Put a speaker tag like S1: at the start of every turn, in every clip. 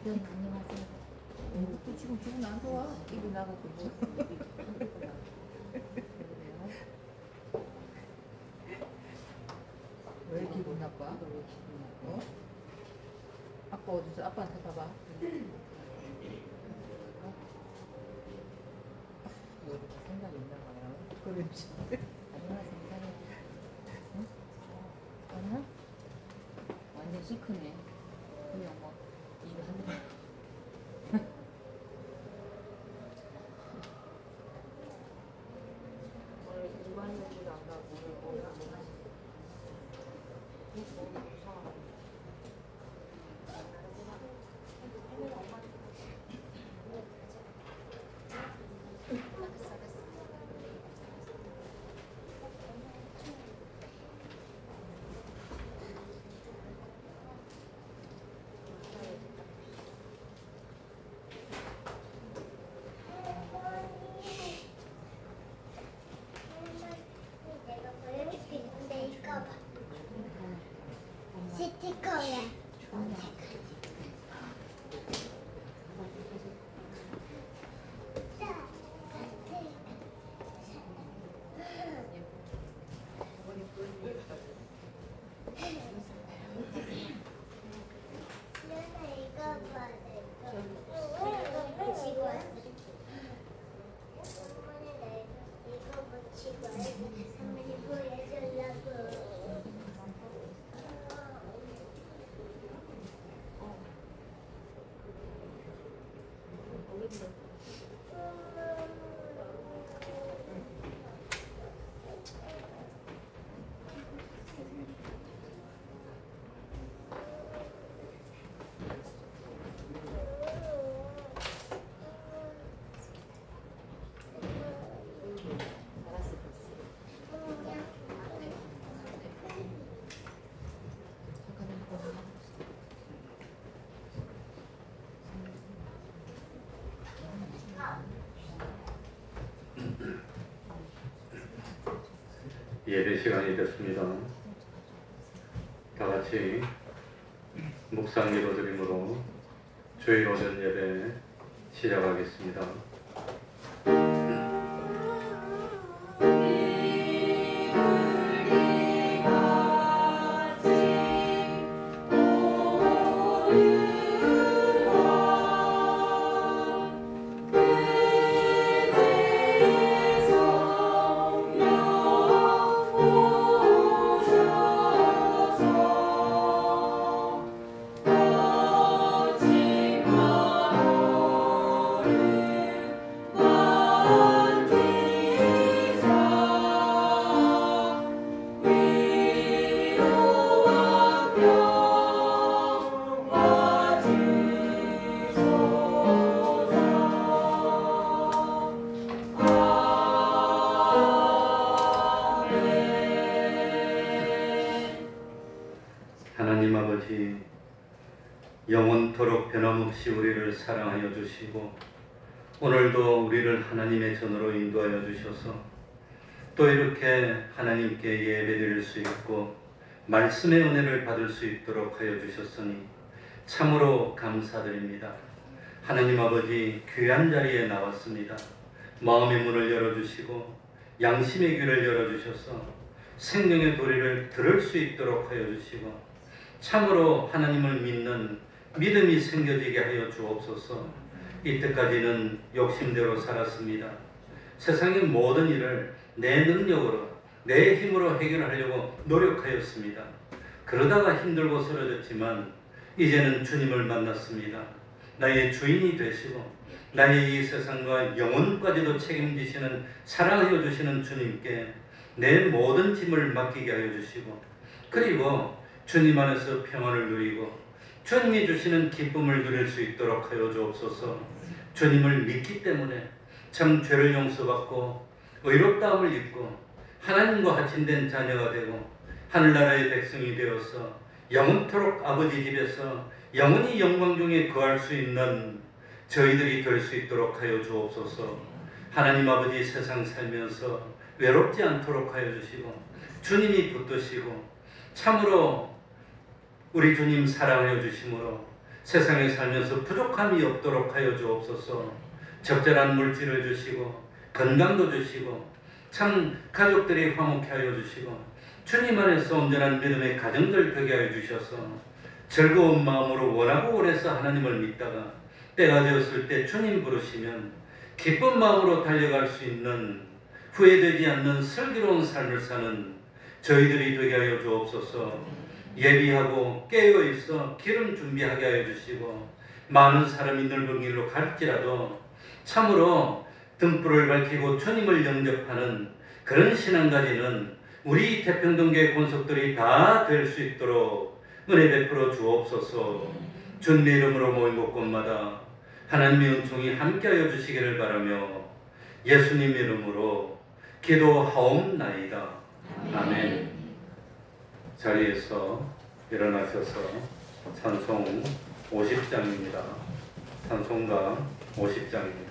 S1: 남편 안녕하세요.
S2: 또 지금 기분 안 좋아? 입이 나고 있어. 왜 기분 나빠? 어? 아빠 어디서? 아빠한테 가봐.
S1: 머리가 생각이 있나 봐요.
S2: 그렇지.
S1: 얼마나 생각이 응? 아니야? 완전 시크네. 그냥 뭐 이거 하는 오늘 일반 얘기도 안 가고 오늘 뭐 하시지?
S3: 내가 보여줄게. 근데 이거 봐. 스티커야. 이거 봐. 이거 붙이고 왔어. 어머니 내가 이거 붙이고 왔어. 어머니 보여주려고.
S4: 예배 시간이 됐습니다. 다 같이 묵상 기도드림으로 주일 오전 예배 시작하겠습니다. 하나님 아버지, 영원토록 변함없이 우리를 사랑하여 주시고 오늘도 우리를 하나님의 전으로 인도하여 주셔서 또 이렇게 하나님께 예배드릴 수 있고 말씀의 은혜를 받을 수 있도록 하여 주셨으니 참으로 감사드립니다. 하나님 아버지, 귀한 자리에 나왔습니다. 마음의 문을 열어주시고 양심의 귀를 열어주셔서 생명의 도리를 들을 수 있도록 하여 주시고 참으로 하나님을 믿는 믿음이 생겨지게 하여 주옵소서. 이때까지는 욕심대로 살았습니다. 세상의 모든 일을 내 능력으로 내 힘으로 해결하려고 노력하였습니다. 그러다가 힘들고 쓰러졌지만 이제는 주님을 만났습니다. 나의 주인이 되시고 나의 이 세상과 영혼까지도 책임지시는 사랑하여 주시는 주님께 내 모든 짐을 맡기게 하여 주시고 그리고 주님 안에서 평안을 누리고 주님이 주시는 기쁨을 누릴 수 있도록 하여 주옵소서. 주님을 믿기 때문에 참 죄를 용서받고 의롭다함을 입고 하나님과 하친된 자녀가 되고 하늘나라의 백성이 되어서 영원토록 아버지 집에서 영원히 영광 중에 거할 수 있는 저희들이 될 수 있도록 하여 주옵소서. 하나님 아버지, 세상 살면서 외롭지 않도록 하여 주시고 주님이 붙드시고 참으로 우리 주님 사랑하여 주심으로 세상에 살면서 부족함이 없도록 하여 주옵소서. 적절한 물질을 주시고 건강도 주시고 참 가족들이 화목해 하여 주시고 주님 안에서 온전한 믿음의 가정들 되게 하여 주셔서 즐거운 마음으로 원하고 원해서 하나님을 믿다가 때가 되었을 때 주님 부르시면 기쁜 마음으로 달려갈 수 있는 후회되지 않는 슬기로운 삶을 사는 저희들이 되게 하여 주옵소서. 예비하고 깨어있어 기름 준비하게 하여 주시고 많은 사람이 넓은 길로 갈지라도 참으로 등불을 밝히고 주님을 영접하는 그런 신앙 가지는 우리 태평동교회 권속들이 다 될 수 있도록 은혜 베풀어 주옵소서. 주님의 이름으로 모인 곳곳마다 하나님의 은총이 함께하여 주시기를 바라며 예수님 이름으로 기도하옵나이다. 아멘. 자리에서 일어나셔서 찬송 50장입니다. 찬송가 50장입니다.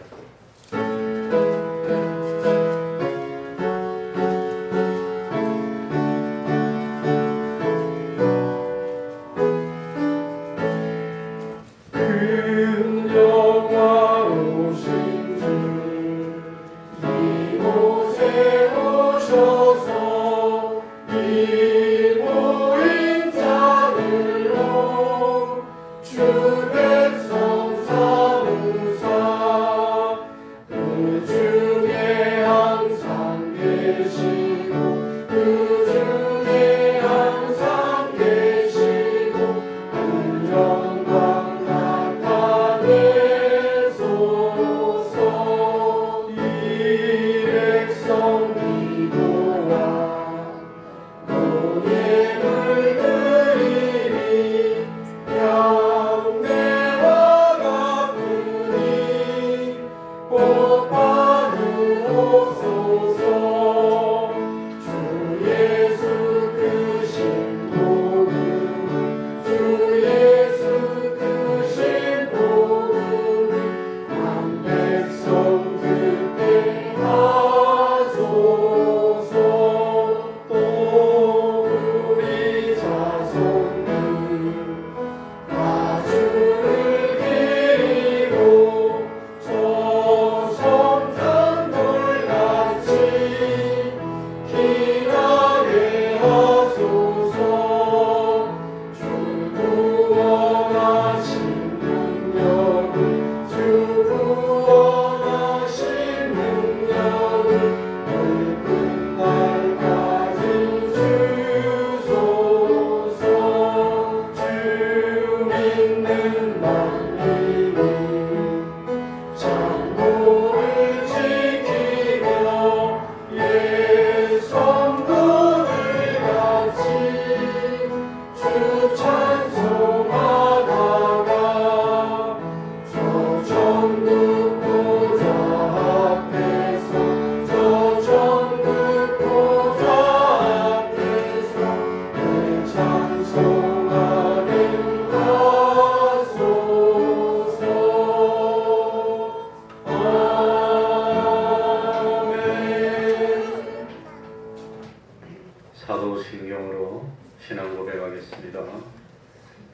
S4: 사도신경으로 신앙 고백하겠습니다.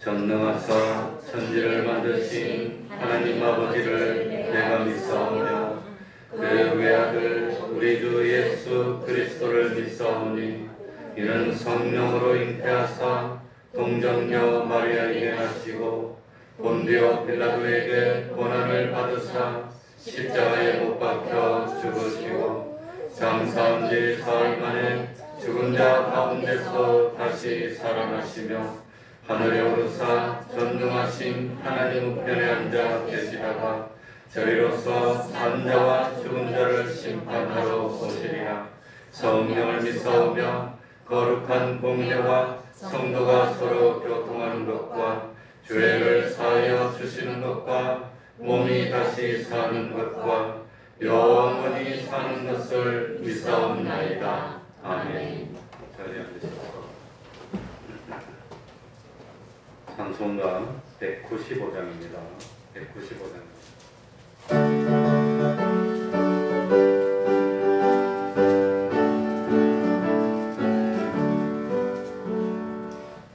S4: 전능하사 천지를 만드신 하나님 아버지를 내가 믿사오며 그 외아들 우리 주 예수 그리스도를 믿사오니 이는 성령으로 잉태하사 동정녀 마리아에게 나시고 본디오 빌라도에게 고난을 받으사 십자가에 못 박혀 죽으시고 장사한 지 사흘 만에 죽은 자 가운데서 다시 살아나시며 하늘에 오르사 전능하신 하나님 우편에 앉아 계시다가 저리로서 산 자와 죽은 자를 심판하러 오시리라. 성령을 믿사오며 거룩한 공회와 성도가 서로 교통하는 것과 죄를 사하여 주시는 것과 몸이 다시 사는 것과 영원히 사는 것을 믿사옵나이다. 아멘. 자리에 앉으셔서 찬송가 195장입니다. 195장.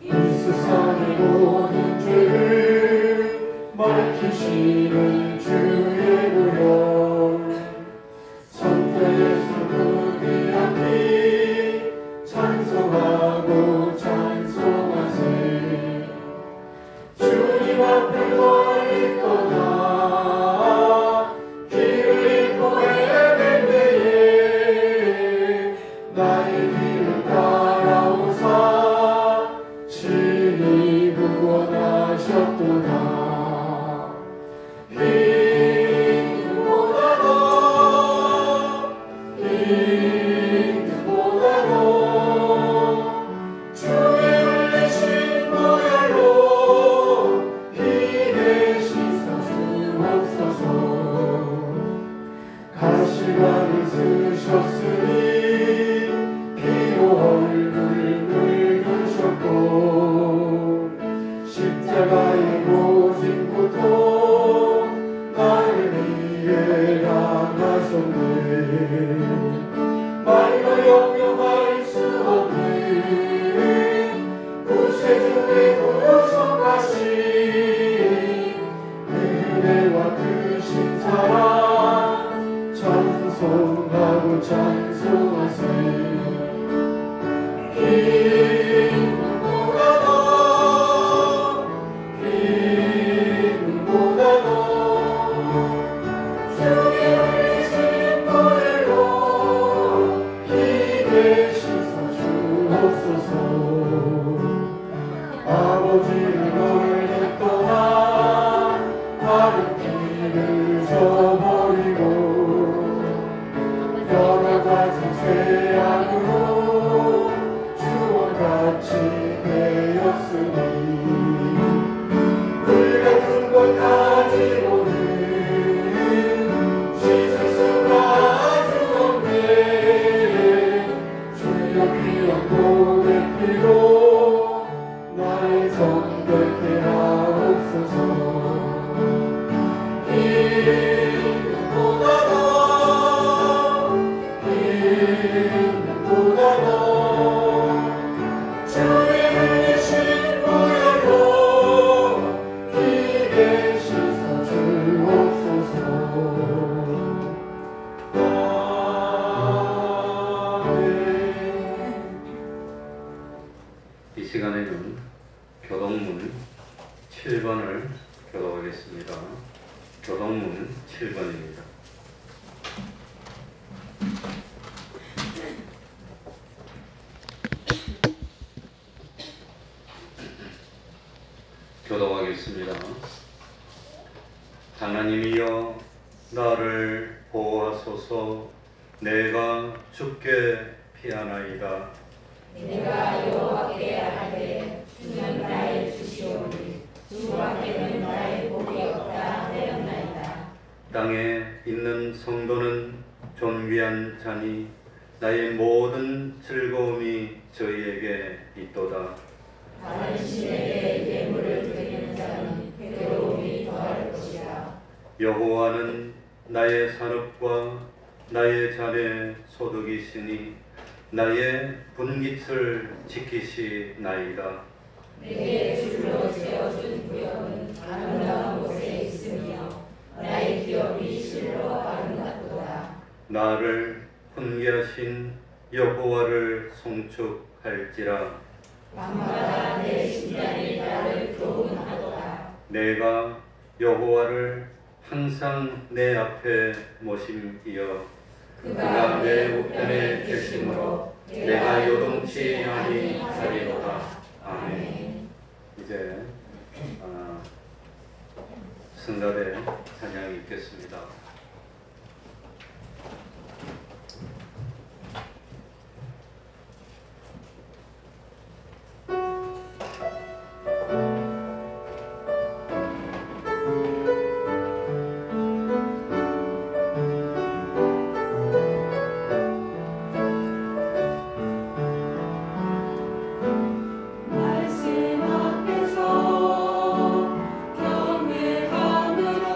S5: 이 세상의 모든 죄를
S4: 교독하겠습니다. 하나님이여 나를 보호하소서. 내가 주께 피하나이다.
S1: 내가 여호와께 아뢰 주는 나의 주시오니 주밖에는 나의 복이 없다 하였나이다.
S4: 땅에 있는 성도는 존귀한 자니 나의 모든 즐거움이 저희에게 있도다.
S1: 다른 신에게 예물을 드리는 자는 괴로움이 더할 것이라.
S4: 여호와는 나의 산업과 나의 잔의 소득이시니 나의 분깃을 지키시나이다.
S1: 내게 줄로 세워준 구역은 아름다운 곳에 있으며 나의 기업이 실로 아름답도다.
S4: 나를 훈계하신 여호와를 송축할지라.
S1: 밤마다 내 심장이 나를 교훈하도다.
S4: 내가 여호와를 항상 내 앞에 모심이여 그가 내 우편에 계심으로 내가 요동치 아니하리로다. 아멘. 이제 승가대 찬양이 있겠습니다.
S1: 말씀 앞에서 경외함으로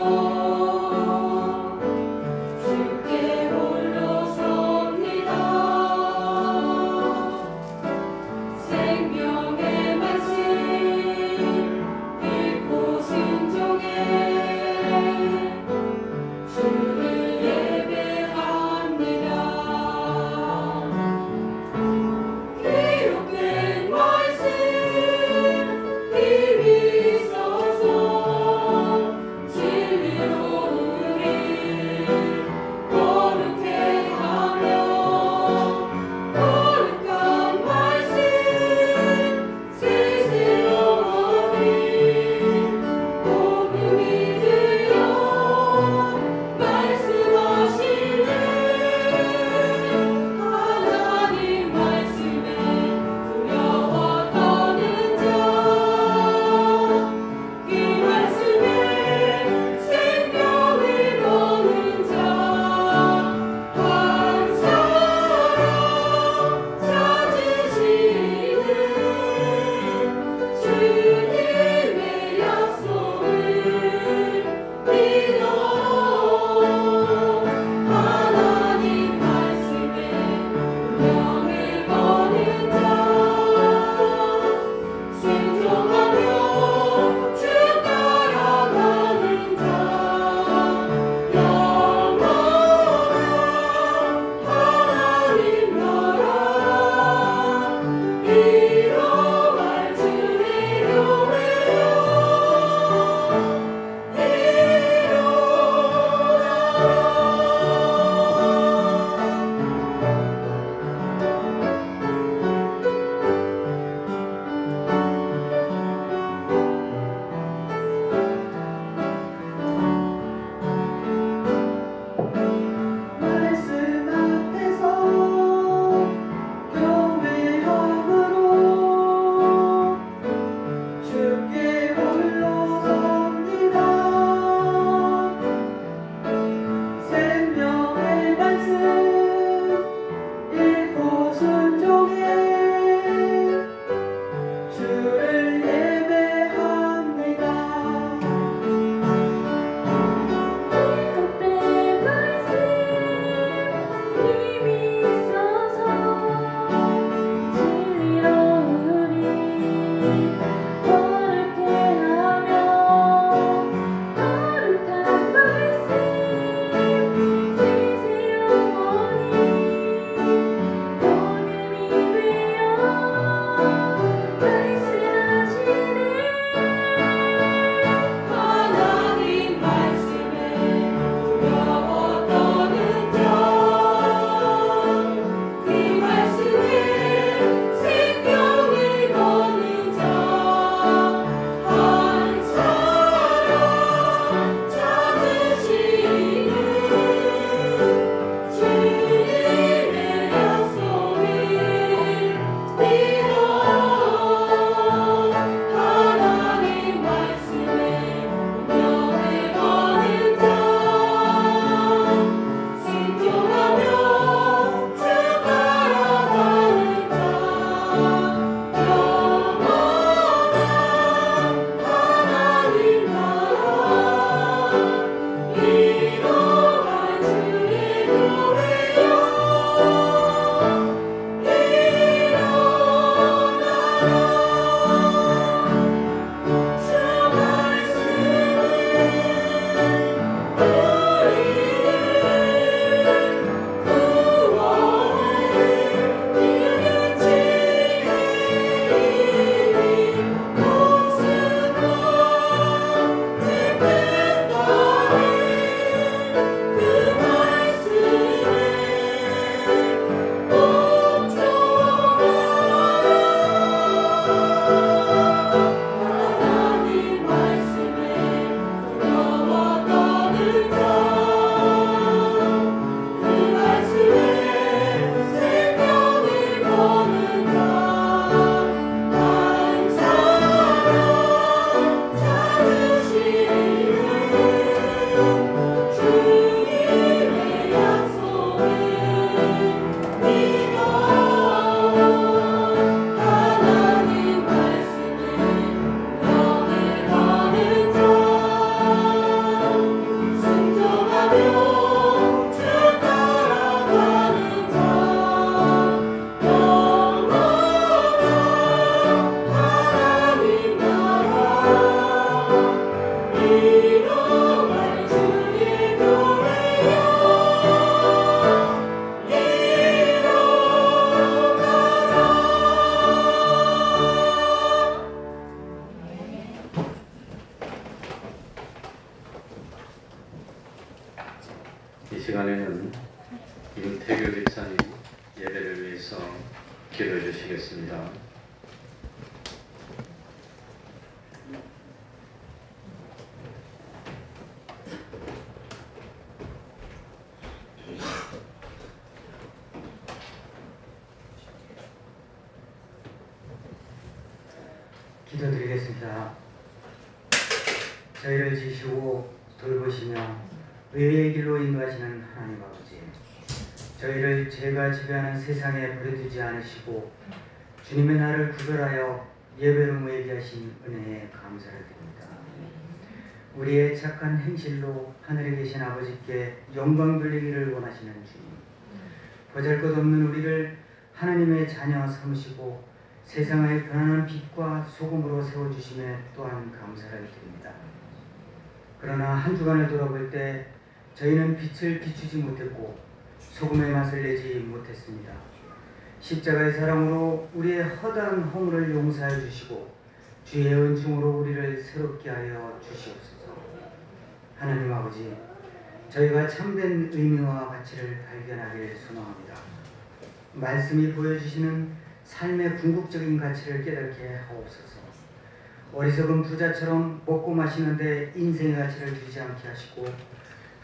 S4: 이 시간에는 임태규 집사님 예배를 위해서 기도해 주시겠습니다.
S5: 기도드리겠습니다. 저희를 지시고 돌보시며 의의 길로 인도하시는 하나님 아버지, 저희를 죄가 지배하는 세상에 버려두지 않으시고 주님의 날을 구별하여 예배로 모이게 하신 은혜에 감사를 드립니다. 우리의 착한 행실로 하늘에 계신 아버지께 영광 돌리기를 원하시는 주님, 보잘것없는 우리를 하나님의 자녀 삼으시고 세상의 편안한 빛과 소금으로 세워주심에 또한 감사를 드립니다. 그러나 한 주간을 돌아볼 때 저희는 빛을 비추지 못했고 소금의 맛을 내지 못했습니다. 십자가의 사랑으로 우리의 허다한 허물을 용서하여 주시고 주의 은총으로 우리를 새롭게 하여 주시옵소서. 하나님 아버지, 저희가 참된 의미와 가치를 발견하길 소망합니다. 말씀이 보여주시는 삶의 궁극적인 가치를 깨닫게 하옵소서. 어리석은 부자처럼 먹고 마시는데 인생의 가치를 두지 않게 하시고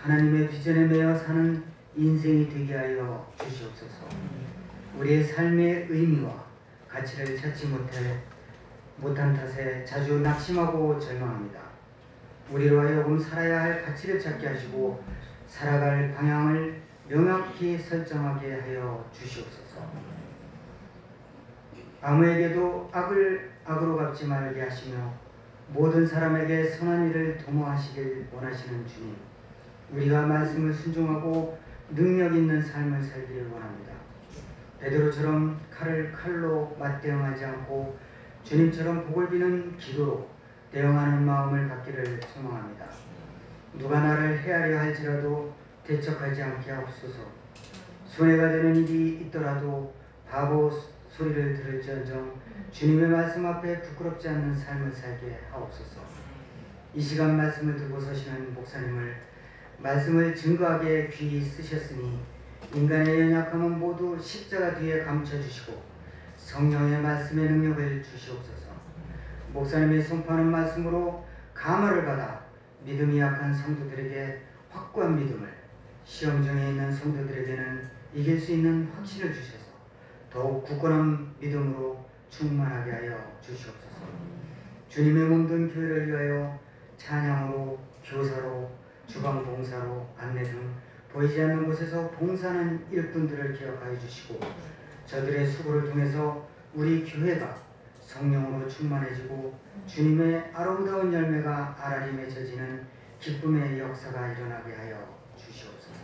S5: 하나님의 비전에 매여 사는 인생이 되게 하여 주시옵소서. 우리의 삶의 의미와 가치를 찾지 못한 탓에 자주 낙심하고 절망합니다. 우리로 하여금 살아야 할 가치를 찾게 하시고 살아갈 방향을 명확히 설정하게 하여 주시옵소서. 아무에게도 악을 악으로 갚지 말게 하시며 모든 사람에게 선한 일을 도모하시길 원하시는 주님, 우리가 말씀을 순종하고 능력 있는 삶을 살기를 원합니다. 베드로처럼 칼을 칼로 맞대응하지 않고 주님처럼 복을 비는 기도로 대응하는 마음을 갖기를 소망합니다. 누가 나를 해하려 할지라도 대적하지 않게 하옵소서. 손해가 되는 일이 있더라도 바보 소리를 들을지언정 주님의 말씀 앞에 부끄럽지 않는 삶을 살게 하옵소서. 이 시간 말씀을 들고 서시는 목사님을 말씀을 증거하게 귀히 쓰셨으니 인간의 연약함은 모두 십자가 뒤에 감춰주시고 성령의 말씀의 능력을 주시옵소서. 목사님이 선포하는 말씀으로 감화를 받아 믿음이 약한 성도들에게 확고한 믿음을, 시험 중에 있는 성도들에게는 이길 수 있는 확신을 주셔서 더욱 굳건한 믿음으로 충만하게 하여 주시옵소서. 주님의 몸된 교회를 위하여 찬양으로, 교사로, 주방 봉사로, 안내 등 보이지 않는 곳에서 봉사하는 일꾼들을 기억하여 주시고 저들의 수고를 통해서 우리 교회가 성령으로 충만해지고 주님의 아름다운 열매가 알알이 맺어지는 기쁨의 역사가 일어나게 하여 주시옵소서.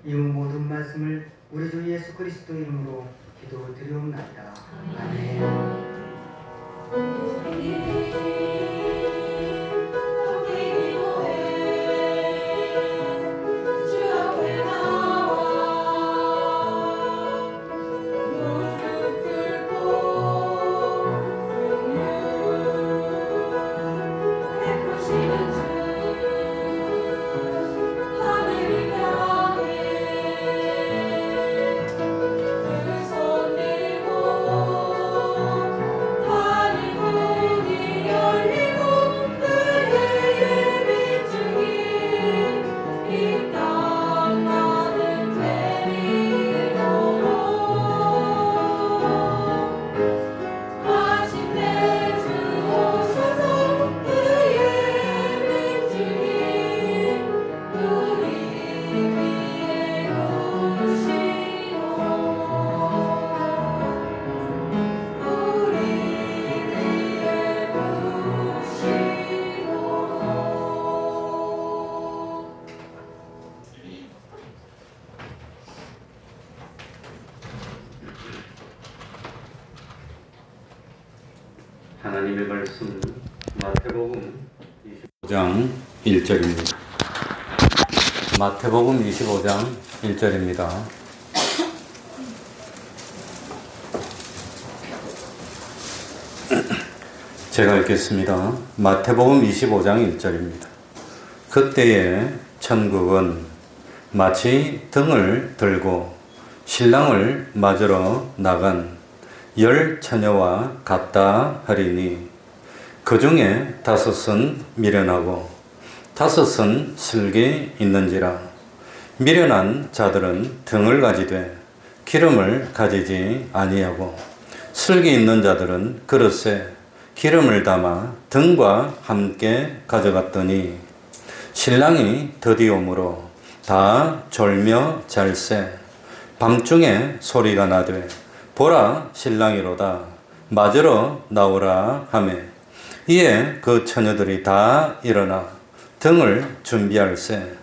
S5: 이 모든 말씀을 우리 주 예수 그리스도 이름으로 기도드리옵나이다. 아멘.
S4: 하나님의 말씀은 마태복음 25장 1절입니다. 마태복음 25장 1절입니다. 제가 읽겠습니다. 마태복음 25장 1절입니다. 그때에 천국은 마치 등을 들고 신랑을 맞으러 나간 10 처녀와 같다 하리니 그 중에 5은 미련하고 5은 슬기 있는지라. 미련한 자들은 등을 가지되 기름을 가지지 아니하고 슬기 있는 자들은 그릇에 기름을 담아 등과 함께 가져갔더니 신랑이 드디오므로 다 졸며 잘세. 밤중에 소리가 나되 보라 신랑이로다 맞으러 나오라 하매 이에 그 처녀들이 다 일어나 등을 준비할세.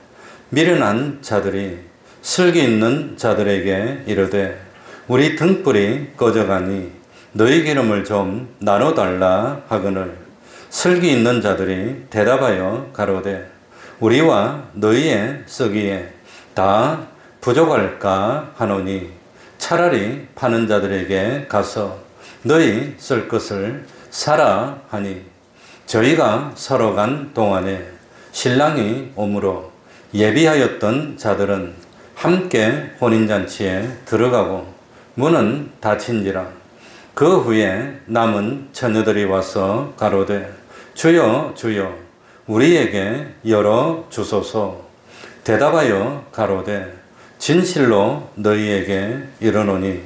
S4: 미련한 자들이 슬기 있는 자들에게 이르되 우리 등불이 꺼져가니 너희 기름을 좀 나눠달라 하거늘 슬기 있는 자들이 대답하여 가로되 우리와 너희의 쓰기에 다 부족할까 하노니 차라리 파는 자들에게 가서 너희 쓸 것을 사라 하니 저희가 서러 간 동안에 신랑이 오므로 예비하였던 자들은 함께 혼인잔치에 들어가고 문은 닫힌지라. 그 후에 남은 처녀들이 와서 가로되 주여 주여 우리에게 열어 주소서. 대답하여 가로되 진실로 너희에게 이르노니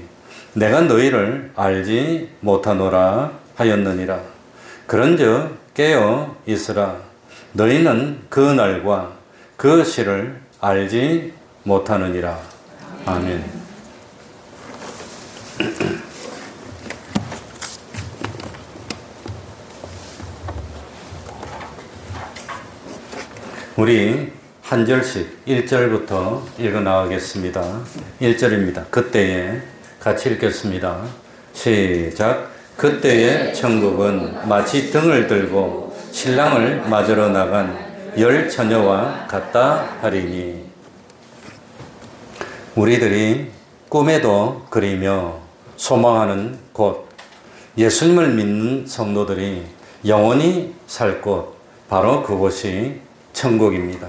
S4: 내가 너희를 알지 못하노라 하였느니라. 그런즉 깨어 있으라. 너희는 그 날과 그 시를 알지 못하느니라. 아멘. 우리 한 절씩 1절부터 읽어 나가겠습니다. 1절입니다. 그때에 같이 읽겠습니다. 시작. 그때의 천국은 마치 등을 들고 신랑을 맞으러 나간 10 처녀와 같다 하리니. 우리들이 꿈에도 그리며 소망하는 곳, 예수님을 믿는 성도들이 영원히 살 곳, 바로 그곳이 천국입니다.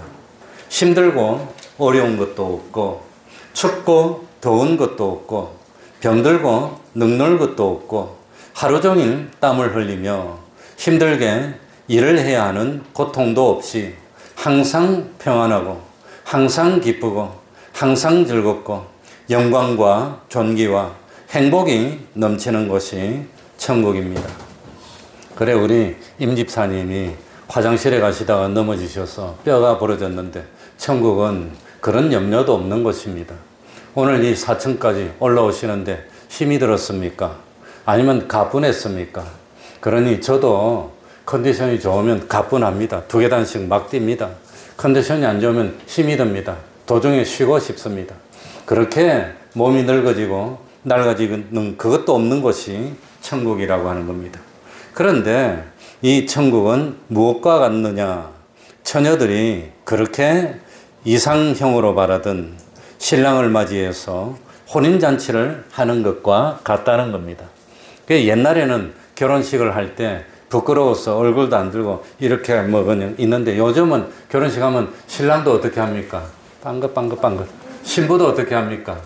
S4: 힘들고 어려운 것도 없고 춥고 더운 것도 없고 병들고 늙는 것도 없고 하루 종일 땀을 흘리며 힘들게 일을 해야 하는 고통도 없이 항상 평안하고 항상 기쁘고 항상 즐겁고 영광과 존귀와 행복이 넘치는 곳이 천국입니다. 그래 우리 임 집사님이 화장실에 가시다가 넘어지셔서 뼈가 부러졌는데 천국은 그런 염려도 없는 곳입니다. 오늘 이 4층까지 올라오시는데 힘이 들었습니까? 아니면 가뿐했습니까? 그러니 저도 컨디션이 좋으면 가뿐합니다. 2계단씩 막 뜁니다. 컨디션이 안 좋으면 힘이 듭니다. 도중에 쉬고 싶습니다. 그렇게 몸이 늙어지고 낡아지는 그것도 없는 곳이 천국이라고 하는 겁니다. 그런데 이 천국은 무엇과 같느냐? 처녀들이 그렇게 이상형으로 바라던 신랑을 맞이해서 혼인잔치를 하는 것과 같다는 겁니다. 옛날에는 결혼식을 할 때 부끄러워서 얼굴도 안 들고 이렇게 뭐 그냥 있는데 요즘은 결혼식 하면 신랑도 어떻게 합니까? 빵긋빵긋빵긋. 신부도 어떻게 합니까?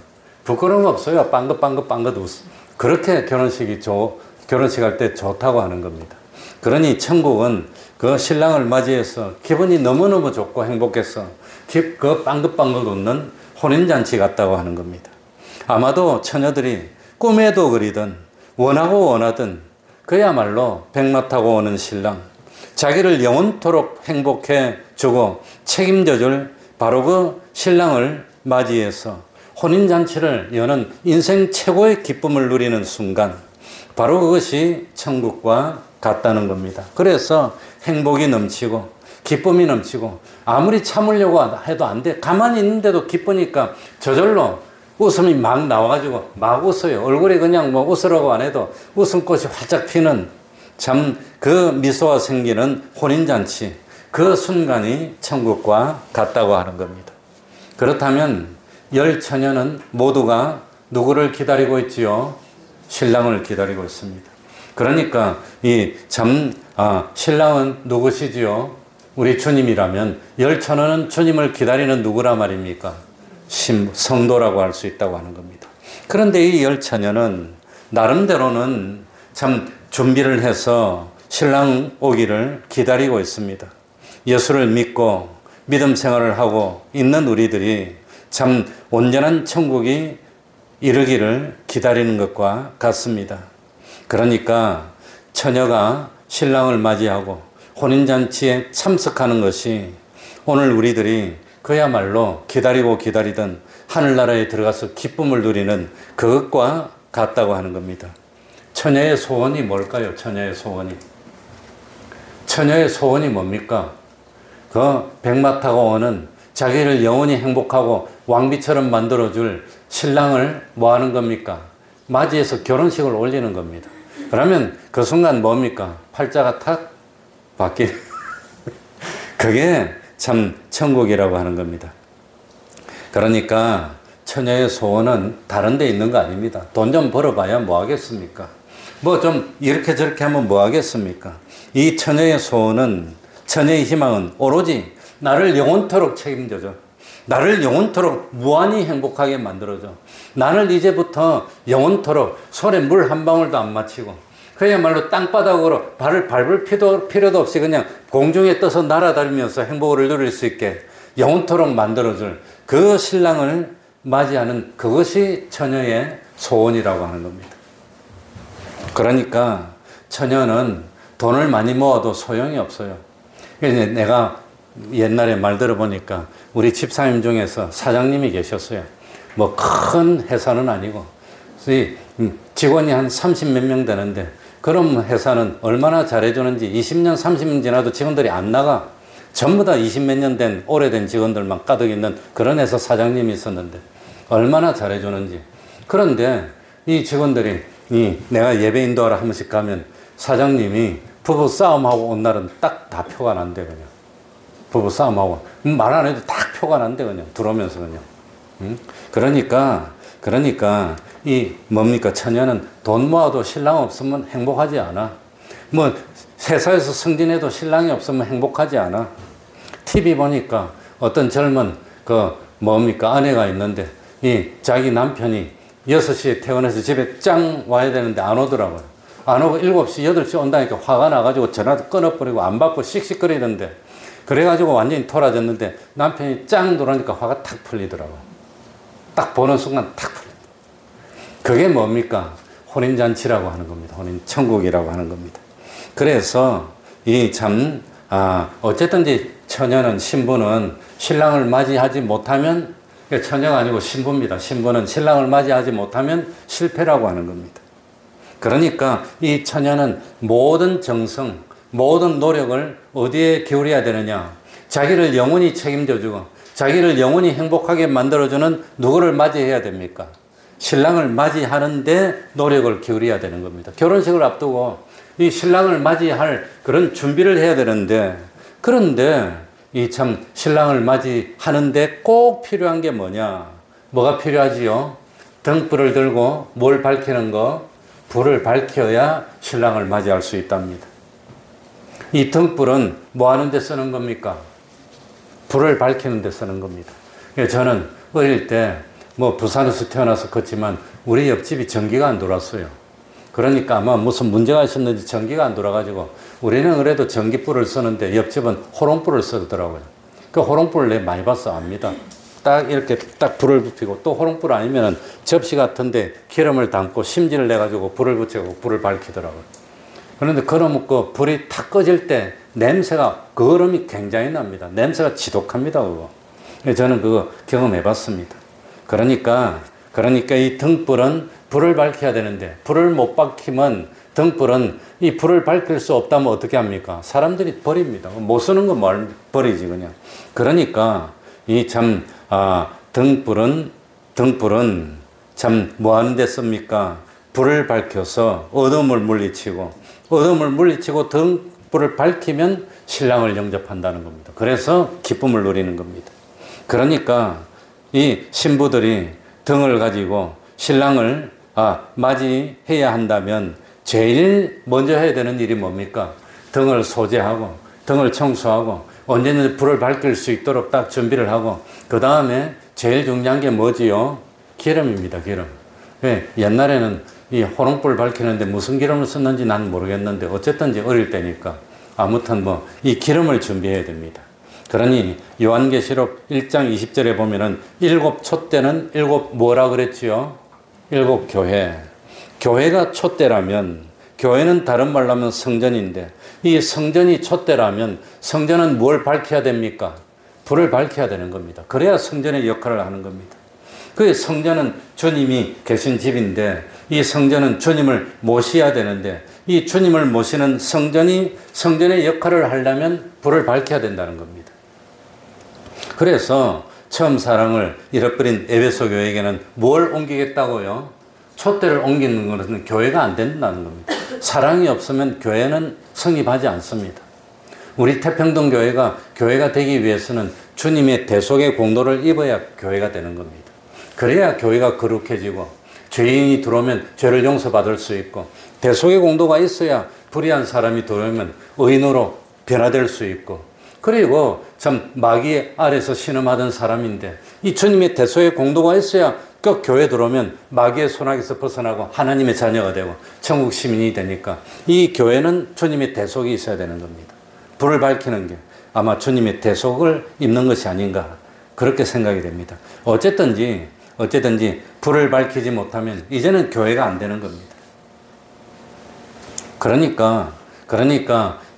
S4: 부끄러움 없어요. 빵긋빵긋빵긋 웃어. 그렇게 결혼식 할 때 좋다고 하는 겁니다. 그러니 천국은 그 신랑을 맞이해서 기분이 너무너무 좋고 행복해서 그 빵긋빵긋 웃는 혼인잔치 같다고 하는 겁니다. 아마도 처녀들이 꿈에도 그리던 원하던 그야말로 백마 타고 오는 신랑, 자기를 영원토록 행복해 주고 책임져 줄 바로 그 신랑을 맞이해서 혼인잔치를 여는 인생 최고의 기쁨을 누리는 순간, 바로 그것이 천국과 같다는 겁니다. 그래서 행복이 넘치고 기쁨이 넘치고 아무리 참으려고 해도 안 돼. 가만히 있는데도 기쁘니까 저절로 웃음이 막 나와가지고 막 웃어요. 얼굴에 그냥 뭐 웃으라고 안 해도 웃음꽃이 활짝 피는 참 그 미소가 생기는 혼인잔치, 그 순간이 천국과 같다고 하는 겁니다. 그렇다면 10 처녀는 모두가 누구를 기다리고 있지요? 신랑을 기다리고 있습니다. 그러니까 신랑은 누구시지요? 우리 주님이라면 10 처녀는 주님을 기다리는 누구라 말입니까? 성도라고 할 수 있다고 하는 겁니다. 그런데 이 열 처녀는 나름대로는 참 준비를 해서 신랑 오기를 기다리고 있습니다. 예수를 믿고 믿음 생활을 하고 있는 우리들이 참 온전한 천국이 이르기를 기다리는 것과 같습니다. 그러니까 처녀가 신랑을 맞이하고 혼인잔치에 참석하는 것이 오늘 우리들이 그야말로 기다리고 기다리던 하늘나라에 들어가서 기쁨을 누리는 그것과 같다고 하는 겁니다. 처녀의 소원이 뭘까요? 처녀의 소원이. 처녀의 소원이 뭡니까? 그 백마 타고 오는 자기를 영원히 행복하고 왕비처럼 만들어줄 신랑을 뭐 하는 겁니까? 맞이해서 결혼식을 올리는 겁니다. 그러면 그 순간 뭡니까? 팔자가 탁 바뀌는 그게 참 천국이라고 하는 겁니다. 그러니까 처녀의 소원은 다른 데 있는 거 아닙니다. 돈 좀 벌어봐야 뭐 하겠습니까? 뭐 좀 이렇게 저렇게 하면 뭐 하겠습니까? 이 처녀의 소원은, 처녀의 희망은 오로지 나를 영원토록 책임져줘. 나를 영원토록 무한히 행복하게 만들어줘. 나를 이제부터 영원토록 손에 물 한 방울도 안 마치고 그야말로 땅바닥으로 발을 밟을 필요도 없이 그냥 공중에 떠서 날아다니면서 행복을 누릴 수 있게 영원토록 만들어줄 그 신랑을 맞이하는 그것이 처녀의 소원이라고 하는 겁니다. 그러니까 처녀는 돈을 많이 모아도 소용이 없어요. 내가 옛날에 말 들어보니까 우리 집사님 중에서 사장님이 계셨어요. 뭐 큰 회사는 아니고 직원이 한 30몇 명 되는데 그런 회사는 얼마나 잘해주는지 20년 30년 지나도 직원들이 안 나가. 전부 다 20몇 년 된 오래된 직원들만 가득 있는 그런 회사 사장님이 있었는데 얼마나 잘해주는지. 그런데 이 직원들이 내가 예배 인도하러 한 번씩 가면 사장님이 부부 싸움하고 온 날은 딱 다 표가 난대 그냥. 부부 싸움하고 말 안 해도 딱 표가 난대 그냥 들어오면서 그냥. 그러니까 이 뭡니까? 처녀는 돈 모아도 신랑 없으면 행복하지 않아. 뭐 회사에서 승진해도 신랑이 없으면 행복하지 않아. TV 보니까 어떤 젊은 아내가 있는데 이 자기 남편이 6시에 퇴근해서 집에 짱 와야 되는데 안 오더라고요. 안 오고 7시, 8시 온다니까 화가 나가지고 전화도 끊어버리고 안 받고 씩씩거리던데 그래가지고 완전히 토라졌는데 남편이 짱 들어오니까 화가 탁 풀리더라고요. 딱 보는 순간 탁 풀리더라고요. 그게 뭡니까? 혼인잔치라고 하는 겁니다. 혼인천국이라고 하는 겁니다. 그래서 어쨌든지 처녀는, 신부는 신랑을 맞이하지 못하면, 처녀가 아니고 신부입니다. 신부는 신랑을 맞이하지 못하면 실패라고 하는 겁니다. 그러니까 이 처녀는 모든 정성, 모든 노력을 어디에 기울여야 되느냐? 자기를 영원히 책임져주고 자기를 영원히 행복하게 만들어주는 누구를 맞이해야 됩니까? 신랑을 맞이하는데 노력을 기울여야 되는 겁니다. 결혼식을 앞두고 이 신랑을 맞이할 그런 준비를 해야 되는데, 그런데 이 참 신랑을 맞이하는데 꼭 필요한 게 뭐냐? 뭐가 필요하지요? 등불을 들고 뭘 밝히는 거? 불을 밝혀야 신랑을 맞이할 수 있답니다. 이 등불은 뭐 하는 데 쓰는 겁니까? 불을 밝히는 데 쓰는 겁니다. 저는 어릴 때 부산에서 태어나서 컸지만 우리 옆집이 전기가 안 돌았어요. 그러니까 아마 무슨 문제가 있었는지 전기가 안 돌아가지고 우리는 그래도 전기불을 쓰는데 옆집은 호롱불을 쓰더라고요. 그 호롱불을 내가 많이 봐서 압니다. 딱 이렇게 딱 불을 붙이고, 또 호롱불 아니면은 접시 같은데 기름을 담고 심지를 내가지고 불을 붙이고 불을 밝히더라고요. 그런데 그러면 그 불이 탁 꺼질 때 냄새가, 거름이 굉장히 납니다. 냄새가 지독합니다, 그거. 저는 그거 경험해 봤습니다. 그러니까 이 등불은 불을 밝혀야 되는데, 불을 못 밝히면 등불은 이 불을 밝힐 수 없다면 어떻게 합니까? 사람들이 버립니다. 못 쓰는 거 말 버리지 그냥. 그러니까 이 등불은 참 뭐 하는 데 씁니까? 불을 밝혀서 어둠을 물리치고 등불을 밝히면 신랑을 영접한다는 겁니다. 그래서 기쁨을 누리는 겁니다. 그러니까 이 신부들이 등을 가지고 신랑을 맞이해야 한다면 제일 먼저 해야 되는 일이 뭡니까? 등을 소재하고 등을 청소하고 언제든지 불을 밝힐 수 있도록 딱 준비를 하고, 그 다음에 제일 중요한 게 뭐지요? 기름입니다. 기름. 왜? 옛날에는 이 호롱불 밝히는데 무슨 기름을 썼는지 난 모르겠는데 어쨌든지 어릴 때니까 아무튼 뭐 이 기름을 준비해야 됩니다. 그러니 요한계시록 1장 20절에 보면은 7 촛대는 7 뭐라 그랬지요? 7 교회. 교회가 촛대라면, 교회는 다른 말로 하면 성전인데, 이 성전이 촛대라면 성전은 뭘 밝혀야 됩니까? 불을 밝혀야 되는 겁니다. 그래야 성전의 역할을 하는 겁니다. 그 성전은 주님이 계신 집인데, 이 성전은 주님을 모셔야 되는데, 이 주님을 모시는 성전이 성전의 역할을 하려면 불을 밝혀야 된다는 겁니다. 그래서 처음 사랑을 잃어버린 에베소 교회에게는 뭘 옮기겠다고요? 촛대를 옮기는 것은 교회가 안 된다는 겁니다. 사랑이 없으면 교회는 성립하지 않습니다. 우리 태평동 교회가 되기 위해서는 주님의 대속의 공로를 입어야 교회가 되는 겁니다. 그래야 교회가 거룩해지고 죄인이 들어오면 죄를 용서받을 수 있고 대속의 공로가 있어야 불의한 사람이 들어오면 의인으로 변화될 수 있고 그리고 참 마귀 아래서 신음하던 사람인데 이 주님의 대속의 공로가 있어야 그 교회 들어오면 마귀의 손아귀에서 벗어나고 하나님의 자녀가 되고 천국 시민이 되니까 이 교회는 주님의 대속이 있어야 되는 겁니다. 불을 밝히는 게 아마 주님의 대속을 입는 것이 아닌가 그렇게 생각이 됩니다. 어쨌든지 불을 밝히지 못하면 이제는 교회가 안 되는 겁니다. 그러니까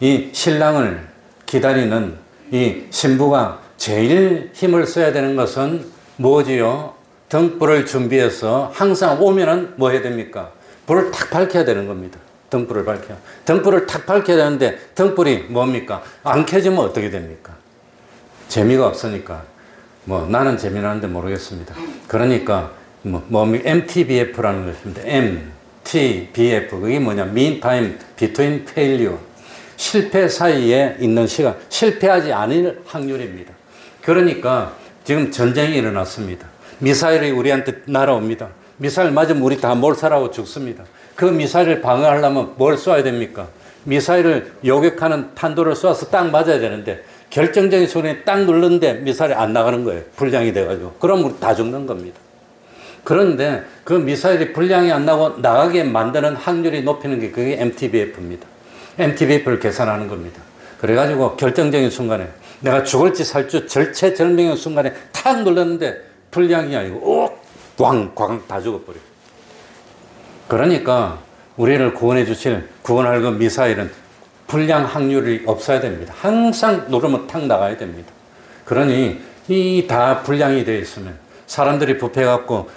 S4: 이 신랑을 기다리는 이 신부가 제일 힘을 써야 되는 것은 뭐지요? 등불을 준비해서 항상 오면은 뭐 해야 됩니까? 불을 탁 밝혀야 되는 겁니다. 등불을 탁 밝혀야 되는데 등불이 뭡니까? 안 켜지면 어떻게 됩니까? 재미가 없으니까 뭐 나는 재미나는데 모르겠습니다. 그러니까 MTBF라는 것입니다. MTBF 그게 뭐냐? Mean Time Between Failure. 실패 사이에 있는 시간, 실패하지 않을 확률입니다. 그러니까 지금 전쟁이 일어났습니다. 미사일이 우리한테 날아옵니다. 미사일 맞으면 우리 다 몰살하고 죽습니다. 그 미사일을 방어하려면 뭘 쏘아야 됩니까? 미사일을 요격하는 탄도를 쏘아서 딱 맞아야 되는데 결정적인 순간에 딱 눌렀는데 미사일이 안 나가는 거예요. 불량이 돼가지고. 그럼 우리 다 죽는 겁니다. 그런데 그 미사일이 불량이 안 나고 나가게 만드는 확률이 높이는 게 그게 MTBF입니다. MTBF를 계산하는 겁니다. 그래가지고 결정적인 순간에 내가 죽을지 살지 절체절명의 순간에 탁 눌렀는데 불량이 아니고 꽝 다 죽어버려요. 그러니까 우리를 구원해 주실 구원할 그 미사일은 불량 확률이 없어야 됩니다. 항상 누르면 탁 나가야 됩니다. 그러니 이 다 불량이 되어 있으면 사람들이 부패갖고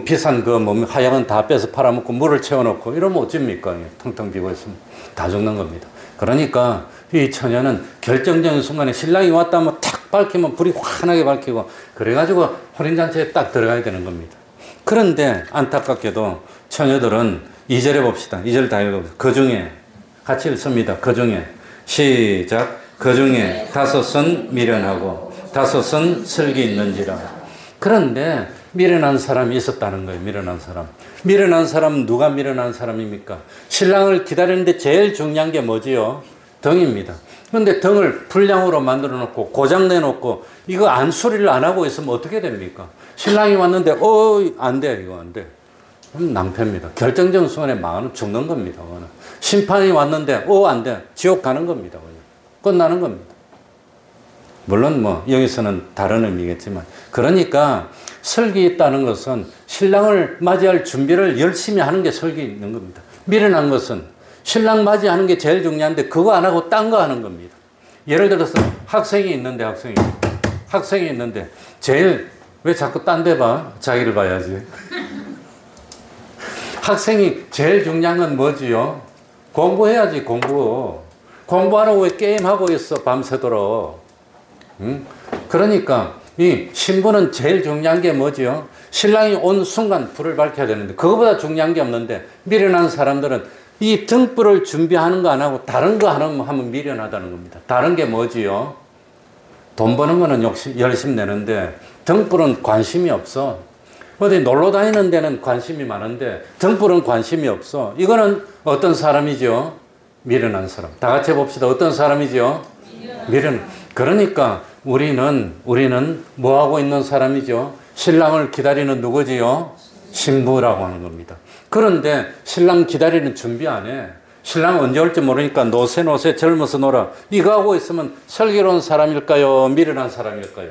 S4: 비싼 하약은 다 빼서 팔아먹고 물을 채워놓고 이러면 어쩝니까? 텅텅 비고 있으면 다 죽는 겁니다. 그러니까 이 처녀는 결정적인 순간에 신랑이 왔다면 탁 밝히면 불이 환하게 밝히고 그래가지고 혼인잔치에 딱 들어가야 되는 겁니다. 그런데 안타깝게도 처녀들은 2절에 봅시다. 2절 다 읽어보세요. 그 중에 같이 읽습니다. 그 중에 시작. 그 중에 5은 미련하고 5은 슬기 있는지라. 그런데 미련한 사람이 있었다는 거예요. 미련한 사람은 누가 미련한 사람입니까? 신랑을 기다리는데 제일 중요한 게 뭐지요? 등입니다. 그런데 등을 불량으로 만들어 놓고 고장 내놓고 이거 수리를 안 하고 있으면 어떻게 됩니까? 신랑이 왔는데 안 돼. 이거 안 돼. 그럼 낭패입니다. 결정적인 순간에 망하면 죽는 겁니다. 그거는. 심판이 왔는데 안 돼. 지옥 가는 겁니다. 그냥. 끝나는 겁니다. 물론 여기서는 다른 의미겠지만 그러니까 설기 있다는 것은 신랑을 맞이할 준비를 열심히 하는 게 설기 있는 겁니다. 미련한 것은 신랑 맞이하는 게 제일 중요한데 그거 안 하고 딴 거 하는 겁니다. 예를 들어서 학생이 있는데 제일 왜 자꾸 딴 데 봐? 자기를 봐야지. 학생이 제일 중요한 건 뭐지요? 공부해야지. 공부하라고 왜 게임하고 있어 밤새도록. 그러니까 이 신부는 제일 중요한 게 뭐지요? 신랑이 온 순간 불을 밝혀야 되는데 그거보다 중요한 게 없는데 미련한 사람들은 이 등불을 준비하는 거 안 하고 다른 거 하면 미련하다는 겁니다. 다른 게 뭐지요? 돈 버는 거는 열심히 내는데 등불은 관심이 없어. 어디 놀러 다니는 데는 관심이 많은데 등불은 관심이 없어. 이거는 어떤 사람이죠? 미련한 사람. 다 같이 해봅시다. 어떤 사람이죠? 미련.
S6: 그러니까 우리는 뭐 하고 있는 사람이죠? 신랑을 기다리는 누구지요? 신부라고 하는 겁니다. 그런데 신랑 기다리는 준비 안 해. 신랑 언제 올지 모르니까 노세 젊어서 놀아. 이거 하고 있으면 슬기로운 사람일까요? 미련한 사람일까요?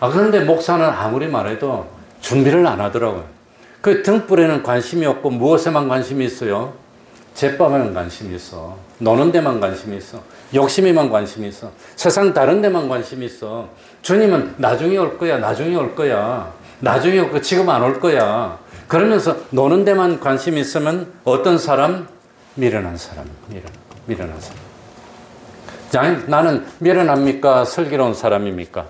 S6: 그런데 목사는 아무리 말해도 준비를 안 하더라고요. 그 등불에는 관심이 없고 무엇에만 관심이 있어요? 제밥에만 관심이 있어. 노는 데만 관심이 있어. 욕심에만 관심이 있어. 세상 다른 데만 관심이 있어. 주님은 나중에 올 거야. 나중에 올 거야. 나중에 올 거야. 지금 안 올 거야. 그러면서 노는 데만 관심이 있으면 어떤 사람? 미련한 사람. 미련한 사람. 자, 나는 미련합니까? 슬기로운 사람입니까?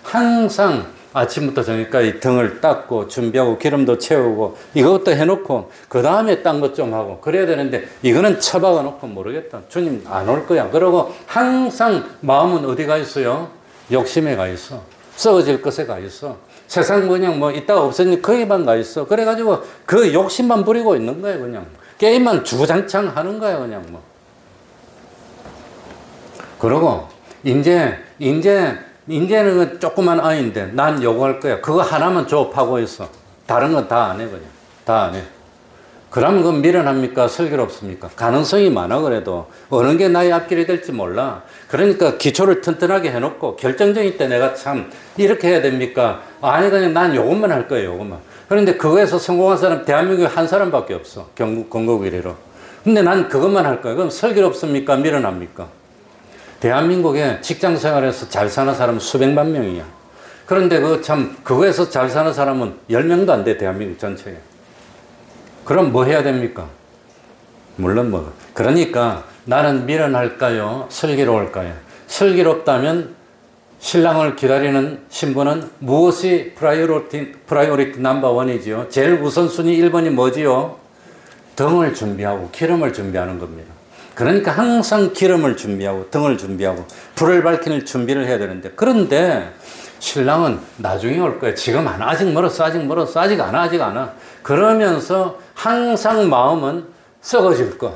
S6: 항상 아침부터 저녁까지 등을 닦고 준비하고 기름도 채우고 이것도 해놓고 그 다음에 딴 것 좀 하고 그래야 되는데 이거는 처박아 놓고 모르겠다. 주님 안 올 거야. 그러고 항상 마음은 어디 가 있어요? 욕심에 가 있어. 썩어질 것에 가 있어. 세상 그냥 뭐 이따가 없어지니 거기만 가 있어. 그래가지고 그 욕심만 부리고 있는 거예요. 그냥 게임만 주구장창 하는 거야. 그냥 뭐. 그러고 이제는 조그만 아이인데 난 요거 할 거야. 그거 하나만 조업하고 있어. 다른 건 다 안 해. 그냥 다 안 해. 그러면 그건 미련합니까? 슬기롭습니까? 가능성이 많아. 그래도 어느 게 나의 앞길이 될지 몰라. 그러니까 기초를 튼튼하게 해놓고 결정적일 때 내가 참 이렇게 해야 됩니까? 아니 그냥 난 요것만 할 거예요. 요것만. 그런데 그거에서 성공한 사람 대한민국에 한 사람밖에 없어. 건국 이래로. 근데 난 그것만 할 거예요. 그럼 슬기롭습니까? 미련합니까? 대한민국에 직장 생활에서 잘 사는 사람은 수백만 명이야. 그런데 그거에서 잘 사는 사람은 10명도 안 돼. 대한민국 전체에. 그럼 뭐 해야 됩니까? 물론 뭐. 그러니까 나는 미련할까요? 슬기로울까요? 슬기롭다면 신랑을 기다리는 신부는 무엇이 프라이오리티 넘버 1이지요? 제일 우선순위 1번이 뭐지요? 등을 준비하고 기름을 준비하는 겁니다. 그러니까 항상 기름을 준비하고 등을 준비하고 불을 밝히는 준비를 해야 되는데 그런데 신랑은 나중에 올 거야. 지금 안 와. 아직 멀었어. 아직 안 와. 그러면서 항상 마음은 썩어질 것,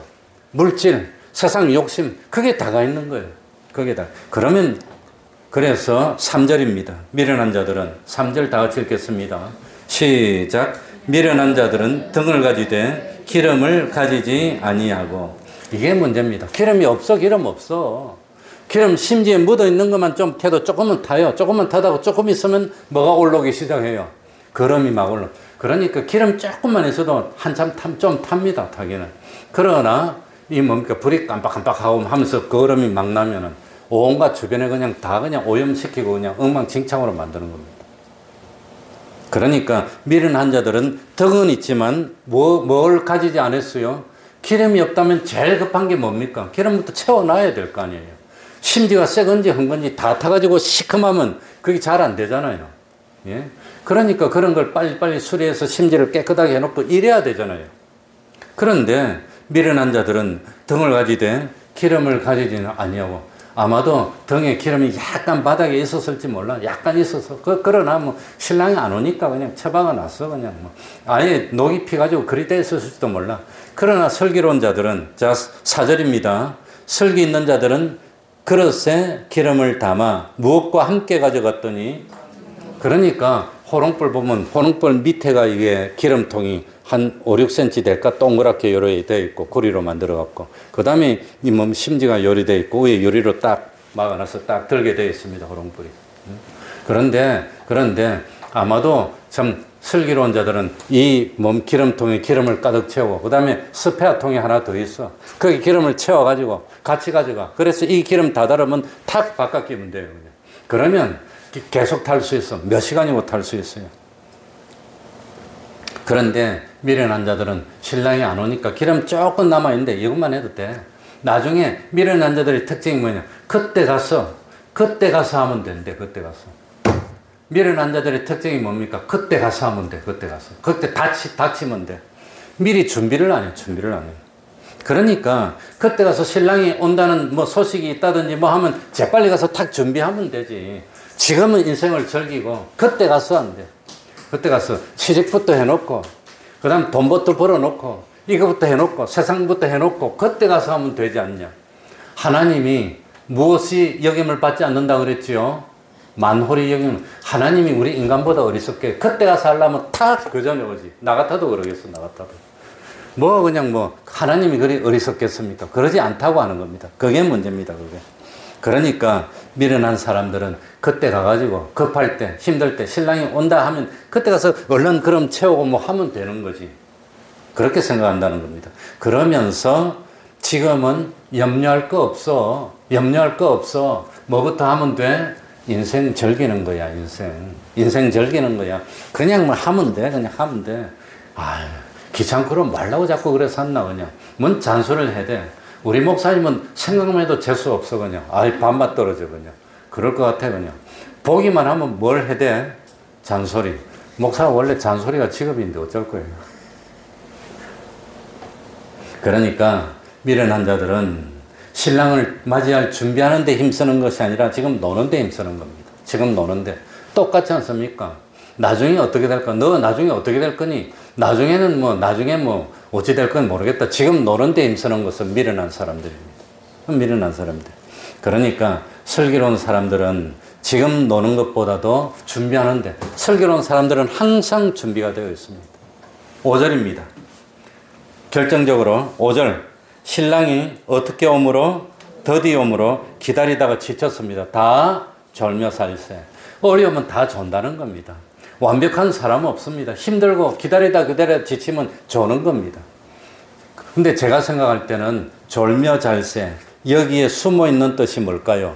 S6: 물질, 세상 욕심 그게 다가 있는 거예요. 그게 다. 그래서 3절입니다. 미련한 자들은 3절 다 같이 읽겠습니다. 시작. 미련한 자들은 등을 가지되 기름을 가지지 아니하고 이게 문제입니다. 기름이 없어. 기름 없어. 기름 심지에 묻어있는 것만 좀 캐도 조금은 타요. 조금만 타다가 조금 있으면 뭐가 올라오기 시작해요. 거름이 막 올라. 그러니까 기름 조금만 있어도 한참 좀 탑니다. 타기는. 그러나 이 뭡니까 불이 깜빡깜빡하고 하면서 거름이 막 나면은 온갖 주변에 그냥 다 그냥 오염시키고 그냥 엉망진창으로 만드는 겁니다. 그러니까 미련한 자들은 덕은 있지만 뭘 가지지 않았어요? 기름이 없다면 제일 급한 게 뭡니까? 기름부터 채워놔야 될 거 아니에요. 심지가 새 건지 헌 건지 다 타가지고 시큼하면 그게 잘 안 되잖아요. 예? 그러니까 그런 걸 빨리빨리 수리해서 심지를 깨끗하게 해놓고 이래야 되잖아요. 그런데 미련한 자들은 등을 가지되 기름을 가지지는 아니하고 아마도 등에 기름이 약간 바닥에 있었을지 몰라. 약간 있어서. 그러나 뭐 신랑이 안 오니까 그냥 처박아 놨어. 그냥 뭐. 아예 녹이 피가지고 그리 돼 있었을지도 몰라. 그러나 슬기로운 자들은, 자, 4절입니다. 슬기 있는 자들은 그릇에 기름을 담아 무엇과 함께 가져갔더니 그러니까 호롱불 보면 호롱불 밑에가 이게 기름통이 한 5, 6cm 될까 동그랗게 요렇게 되어 있고 구리로 만들어 갖고 그 다음에 이 몸 심지가 요리되어 있고 위에 요리로 딱 막아놔서 딱 들게 되어 있습니다. 호롱불이. 그런데 아마도 참 슬기로운 자들은 이 몸 기름통에 기름을 가득 채우고 그 다음에 스페어통이 하나 더 있어. 거기 기름을 채워가지고 같이 가져가. 그래서 이 기름 다 달으면 탁 바깥 끼면 돼요. 그러면 계속 탈 수 있어. 몇 시간이고 탈 수 있어요. 그런데 미련한 자들은 신랑이 안 오니까 기름 조금 남아있는데 이것만 해도 돼. 나중에 미련한 자들의 특징이 뭐냐. 그때 가서 하면 된대. 그때 가서. 미련한 자들의 특징이 뭡니까? 그때 가서 하면 돼. 그때 닥치면 돼. 미리 준비를 안 해. 그러니까 그때 가서 신랑이 온다는 뭐 소식이 있다든지 뭐 하면 재빨리 가서 탁 준비하면 되지. 지금은 인생을 즐기고 그때 가서 안 돼. 그때 가서 취직부터 해놓고 그 다음 돈부터 벌어놓고 이거부터 해놓고 세상부터 해놓고 그때 가서 하면 되지 않냐. 하나님이 무엇이 여김을 받지 않는다 그랬지요? 만홀히 여김을. 하나님이 우리 인간보다 어리석게 그때가 살려면 탁 그 전에 오지. 나 같아도 그러겠어. 나 같아도. 뭐 그냥 뭐 하나님이 그리 어리석겠습니까? 그러지 않다고 하는 겁니다. 그게 문제입니다. 그게. 그러니까 미련한 사람들은 그때 가가지고 급할 때 힘들 때 신랑이 온다 하면 그때 가서 얼른 그럼 채우고 뭐 하면 되는 거지. 그렇게 생각한다는 겁니다. 그러면서 지금은 염려할 거 없어. 염려할 거 없어. 뭐부터 하면 돼? 인생 즐기는 거야. 인생 즐기는 거야. 그냥 뭐 하면 돼. 그냥 하면 돼. 아유, 귀찮고 그럼 말라고 자꾸 그래 샀나 그냥. 뭔 잔소리를 해야 돼. 우리 목사님은 생각만 해도 재수 없어 그냥. 아이 밥맛 떨어져 그냥. 그럴 것 같아 그냥. 보기만 하면 뭘 해야 돼? 잔소리. 목사가 원래 잔소리가 직업인데 어쩔 거예요. 그러니까 미련한 자들은 신랑을 맞이할 준비하는 데 힘쓰는 것이 아니라 지금 노는 데 힘쓰는 겁니다. 지금 노는데. 똑같지 않습니까? 나중에 어떻게 될까? 너 나중에 어떻게 될 거니? 나중에는 뭐 나중에 뭐 어찌 될 건 모르겠다. 지금 노는 데 힘쓰는 것은 미련한 사람들입니다. 미련한 사람들. 그러니까 슬기로운 사람들은 지금 노는 것보다도 준비하는데, 슬기로운 사람들은 항상 준비가 되어 있습니다. 5절입니다. 결정적으로 5절. 신랑이 어떻게 오므로 더디 오므로 기다리다가 지쳤습니다. 다 졸며살세. 어려우면 다 존다는 겁니다. 완벽한 사람은 없습니다. 힘들고 기다리다 지치면 조는 겁니다. 근데 제가 생각할 때는 졸며잘세, 여기에 숨어있는 뜻이 뭘까요?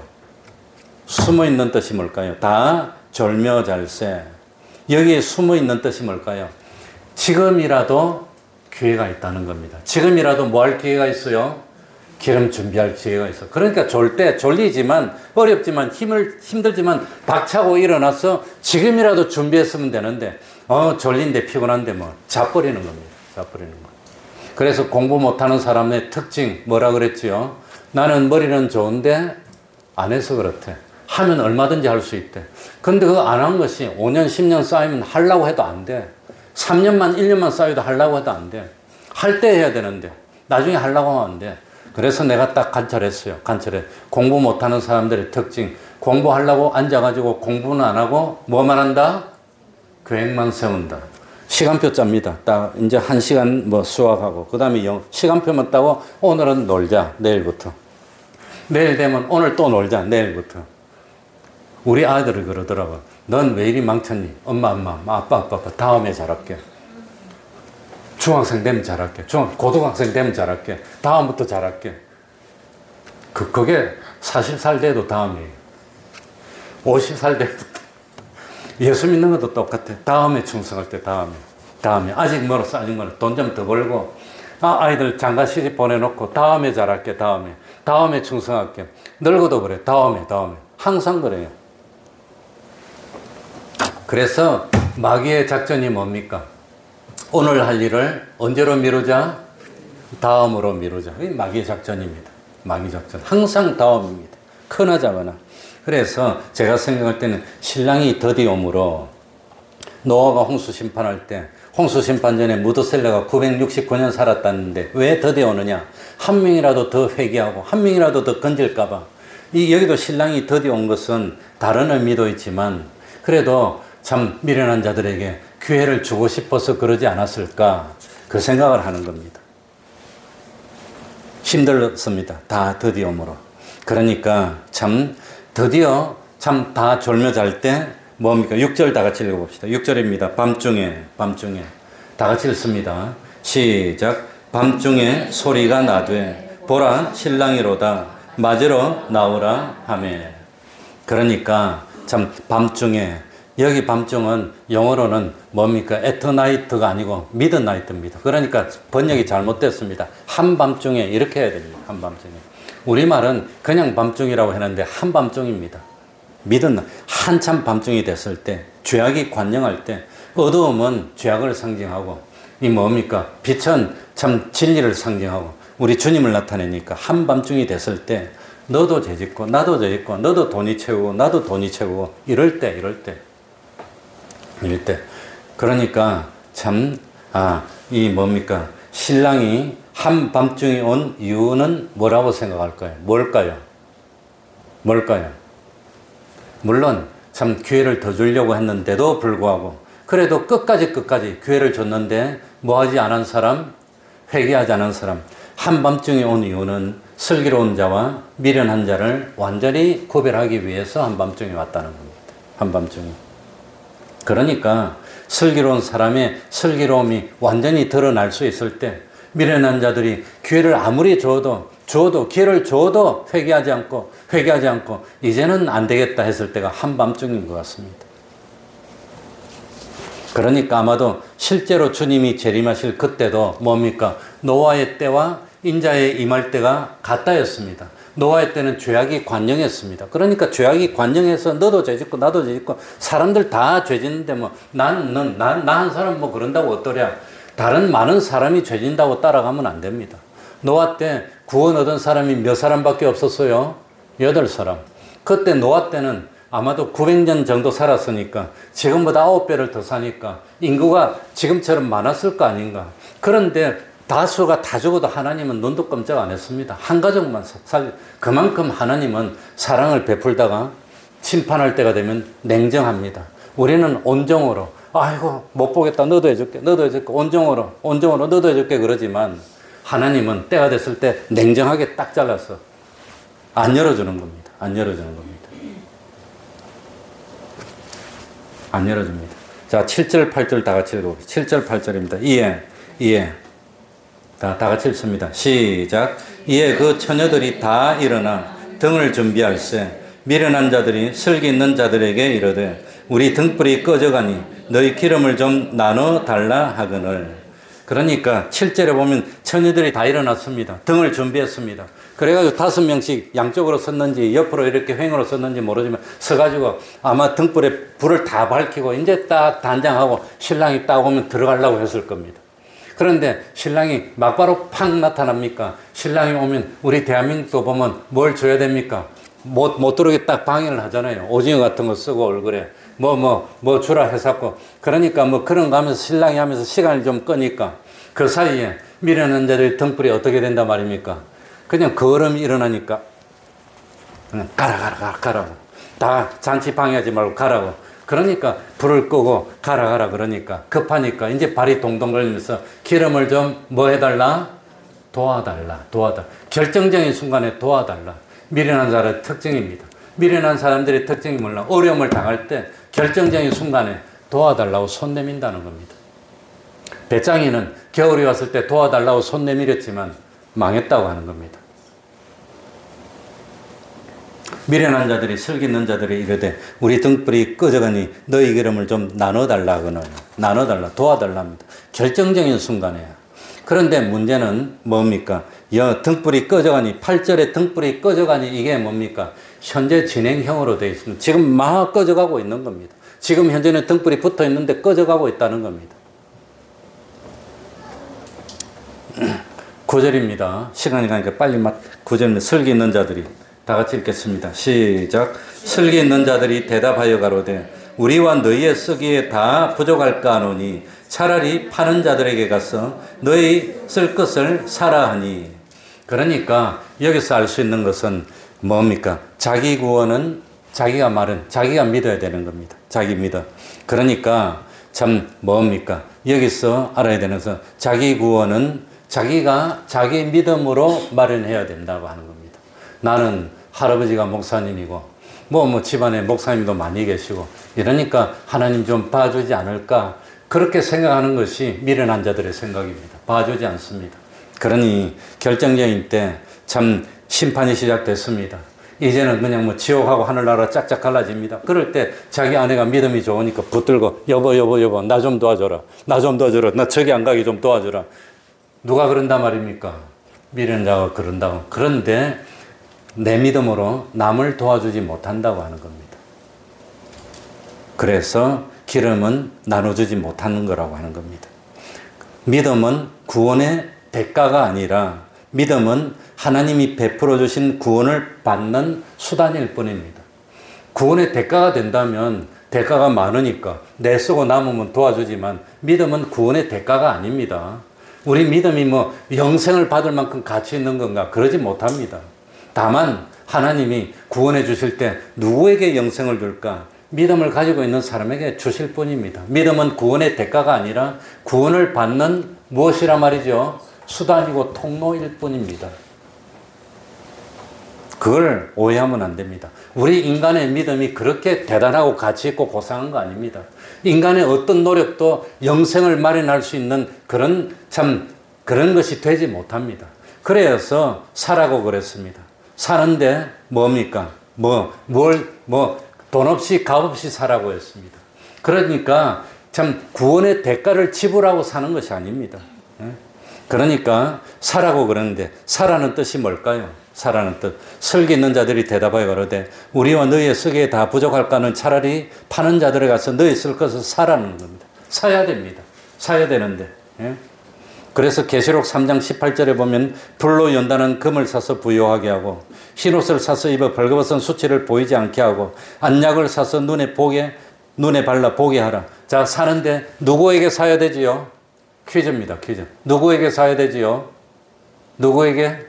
S6: 숨어있는 뜻이 뭘까요? 다 졸며잘세. 여기에 숨어있는 뜻이 뭘까요? 지금이라도 기회가 있다는 겁니다. 지금이라도 뭐 할 기회가 있어요? 기름 준비할 기회가 있어. 그러니까 졸 때 졸리지만 어렵지만 힘들지만 박차고 일어나서 지금이라도 준비했으면 되는데 졸린데 피곤한데 뭐 자버리는 겁니다. 자버리는 거. 그래서 공부 못하는 사람의 특징 뭐라 그랬지요? 나는 머리는 좋은데 안 해서 그렇대. 하면 얼마든지 할 수 있대. 근데 그거 안 한 것이 5년 10년 쌓이면 하려고 해도 안 돼. 3년만 1년만 쌓여도 하려고 해도 안 돼. 할 때 해야 되는데 나중에 하려고 하면 안 돼. 그래서 내가 딱 관찰했어요. 관찰해. 공부 못하는 사람들의 특징. 공부하려고 앉아가지고 공부는 안 하고 뭐만 한다? 계획만 세운다. 시간표 짭니다. 딱 이제 1시간 뭐 수학하고 그 다음에 시간표만 따고 오늘은 놀자. 내일부터. 내일 되면 오늘 또 놀자. 내일부터. 우리 아이들이 그러더라고. 넌 왜 이리 망쳤니? 엄마, 아빠. 다음에 잘할게. 중학생 되면 잘할게. 고등학생 되면 잘할게. 다음부터 잘할게. 그게 40살 돼도 다음이에요. 50살 돼도. 예수 믿는 것도 똑같아. 다음에 충성할 때 다음에. 아직 멀었어. 돈 좀 더 벌고. 아이들 장가 시집 보내놓고 다음에 잘할게. 다음에 충성할게. 늙어도 그래. 다음에. 항상 그래요. 그래서 마귀의 작전이 뭡니까? 오늘 할 일을 언제로 미루자? 다음으로 미루자. 이게 마귀의 작전입니다. 마귀 작전. 항상 다음입니다. 크나 작으나. 그래서 제가 생각할 때는 신랑이 더디 오므로 노아가 홍수 심판할 때 홍수 심판 전에 무드셀라가 969년 살았다는데 왜 더디 오느냐? 한 명이라도 더 회개하고 한 명이라도 더 건질까 봐. 여기도 신랑이 더디 온 것은 다른 의미도 있지만 그래도 참 미련한 자들에게 기회를 주고 싶어서 그러지 않았을까 그 생각을 하는 겁니다. 힘들었습니다. 다 더디 오므로. 그러니까 참 드디어 참 다 졸며 잘 때 뭡니까? 6절 다 같이 읽어봅시다. 6절입니다. 밤중에 다 같이 읽습니다. 시작. 밤중에 소리가 나되 보라 신랑이로다 맞으러 나오라 하매. 그러니까 참 밤중에, 여기 밤중은 영어로는 뭡니까? 애터나이트가 아니고 미드나이트입니다. 그러니까 번역이 잘못됐습니다. 한밤중에 이렇게 해야 됩니다. 한밤중에. 우리말은 그냥 밤중이라고 했는데 한밤중입니다. 미드나이트. 한참 밤중이 됐을 때, 죄악이 관영할 때, 어두움은 죄악을 상징하고 이 뭡니까? 빛은 참 진리를 상징하고 우리 주님을 나타내니까 한밤중이 됐을 때 너도 죄짓고 나도 죄짓고 너도 돈이 채우고 나도 돈이 채우고 이럴 때 그러니까 참 이 뭡니까? 신랑이 한밤중에 온 이유는 뭐라고 생각할까요? 뭘까요? 뭘까요? 물론 참 기회를 더 주려고 했는데도 불구하고 그래도 끝까지 기회를 줬는데 뭐하지 않은 사람, 회개하지 않은 사람, 한밤중에 온 이유는 슬기로운 자와 미련한 자를 완전히 구별하기 위해서 한밤중에 왔다는 겁니다. 한밤중에. 그러니까 슬기로운 사람의 슬기로움이 완전히 드러날 수 있을 때 미련한 자들이 기회를 아무리 줘도 기회를 줘도 회개하지 않고 이제는 안 되겠다 했을 때가 한밤중인 것 같습니다. 그러니까 아마도 실제로 주님이 재림하실 그때도 뭡니까? 노아의 때와 인자의 임할 때가 같다였습니다. 노아의 때는 죄악이 관영했습니다. 그러니까 죄악이 관영해서 너도 죄짓고 나도 죄짓고 사람들 다 죄짓는데 뭐 나 한 사람 뭐 그런다고 어떠랴. 다른 많은 사람이 죄진다고 따라가면 안 됩니다. 노아 때 구원 얻은 사람이 몇 사람밖에 없었어요? 8사람. 그때 노아 때는 아마도 900년 정도 살았으니까 지금보다 9배를 더 사니까 인구가 지금처럼 많았을 거 아닌가. 그런데 다수가 다 죽어도 하나님은 눈도 깜짝 안 했습니다. 한 가족만 그만큼 하나님은 사랑을 베풀다가 심판할 때가 되면 냉정합니다. 우리는 온정으로 아이고 못 보겠다 너도 해줄게 온정으로 너도 해줄게 그러지만 하나님은 때가 됐을 때 냉정하게 딱 잘라서 안 열어주는 겁니다. 안 열어줍니다. 자, 7절 8절 다 같이 읽어봅시다. 7절 8절입니다. 이에 다 같이 읽습니다. 시작. 이에 그 처녀들이 다 일어나 등을 준비할세 미련한 자들이 슬기 있는 자들에게 이르되 우리 등불이 꺼져가니 너희 기름을 좀 나눠 달라 하거늘. 그러니까 7절에 보면 처녀들이 다 일어났습니다. 등을 준비했습니다. 그래가지고 5명씩 양쪽으로 섰는지 옆으로 이렇게 횡으로 섰는지 모르지만 서가지고 아마 등불에 불을 다 밝히고 이제 딱 단장하고 신랑이 딱 오면 들어가려고 했을 겁니다. 그런데 신랑이 막바로 팍 나타납니까? 신랑이 오면 우리 대한민국도 보면 뭘 줘야 됩니까? 못 들어오게 딱 방해를 하잖아요. 오징어 같은 거 쓰고 얼굴에 뭐 주라 해갖고. 그러니까 뭐 그런 거 하면서 신랑이 하면서 시간을 좀 끄니까 그 사이에 미련한 자들의 등불이 어떻게 된단 말입니까? 그냥 거름이 일어나니까 그냥 가라고. 다 잔치 방해하지 말고 가라고. 그러니까 불을 끄고 가라 그러니까 급하니까 이제 발이 동동 걸리면서 기름을 좀 뭐 해달라? 도와달라. 결정적인 순간에 도와달라. 미련한 사람의 특징입니다. 미련한 사람들의 특징이 몰라. 어려움을 당할 때 결정적인 순간에 도와달라고 손 내민다는 겁니다. 배짱이는 겨울이 왔을 때 도와달라고 손 내밀었지만 망했다고 하는 겁니다. 미련한 자들이 슬기 있는 자들이 이르되 우리 등불이 꺼져가니 너희 기름을 좀 나눠달라 하거늘. 도와달라 합니다. 결정적인 순간에. 그런데 문제는 뭡니까? 등불이 꺼져가니 8절에 등불이 꺼져가니 이게 뭡니까? 현재 진행형으로 되어 있습니다. 지금 막 꺼져가고 있는 겁니다. 지금 현재는 등불이 붙어 있는데 꺼져가고 있다는 겁니다. 9절입니다. 시간이 가니까 빨리 9절입니다. 슬기 있는 자들이 다 같이 읽겠습니다. 시작. 슬기 있는 자들이 대답하여 가로되 우리와 너희의 쓰기에 다 부족할까 하노니 차라리 파는 자들에게 가서 너희 쓸 것을 사라 하니. 그러니까 여기서 알 수 있는 것은 뭡니까? 자기 구원은 자기가 믿어야 되는 겁니다. 자기 믿어. 그러니까 참 뭡니까? 여기서 알아야 되는 것은 자기 구원은 자기가 자기 믿음으로 마련해야 된다고 하는 겁니다. 나는 할아버지가 목사님이고 뭐 집안에 목사님도 많이 계시고 이러니까 하나님 좀 봐주지 않을까 그렇게 생각하는 것이 미련한 자들의 생각입니다. 봐주지 않습니다. 그러니 결정적인 때 참 심판이 시작됐습니다. 이제는 그냥 지옥하고 하늘나라 짝짝 갈라집니다. 그럴 때 자기 아내가 믿음이 좋으니까 붙들고 여보 나 좀 도와줘라. 나 저기 안 가게 좀 도와줘라. 누가 그런단 말입니까? 미련자가 그런다고. 그런데 내 믿음으로 남을 도와주지 못한다고 하는 겁니다. 그래서 기름은 나눠주지 못하는 거라고 하는 겁니다. 믿음은 구원의 대가가 아니라 믿음은 하나님이 베풀어 주신 구원을 받는 수단일 뿐입니다. 구원의 대가가 된다면 대가가 많으니까 내 쓰고 남으면 도와주지만 믿음은 구원의 대가가 아닙니다. 우리 믿음이 영생을 받을 만큼 가치 있는 건가? 그러지 못합니다. 다만 하나님이 구원해 주실 때 누구에게 영생을 줄까? 믿음을 가지고 있는 사람에게 주실 뿐입니다. 믿음은 구원의 대가가 아니라 구원을 받는 무엇이라 말이죠? 수단이고 통로일 뿐입니다. 그걸 오해하면 안 됩니다. 우리 인간의 믿음이 그렇게 대단하고 가치 있고 고상한 거 아닙니다. 인간의 어떤 노력도 영생을 마련할 수 있는 그런 것이 되지 못합니다. 그래서 사라고 그랬습니다. 사는데 뭡니까? 돈 없이 값 없이 사라고 했습니다. 그러니까 참 구원의 대가를 지불하고 사는 것이 아닙니다. 그러니까 사라고 그러는데 사라는 뜻이 뭘까요? 사라는 뜻. 설기 있는 자들이 대답하여 가로되 우리와 너희의 쓰기에 다 부족할까는 차라리 파는 자들에 가서 너희 쓸 것을 사라는 겁니다. 사야 됩니다. 사야 되는데. 그래서 계시록 3장 18절에 보면 불로 연다는 금을 사서 부요하게 하고 흰옷을 사서 입어 벌거벗은 수치를 보이지 않게 하고 안약을 사서 눈에 발라 보게 하라. 자, 사는데 누구에게 사야 되지요? 퀴즈입니다. 퀴즈. 누구에게 사야 되지요? 누구에게?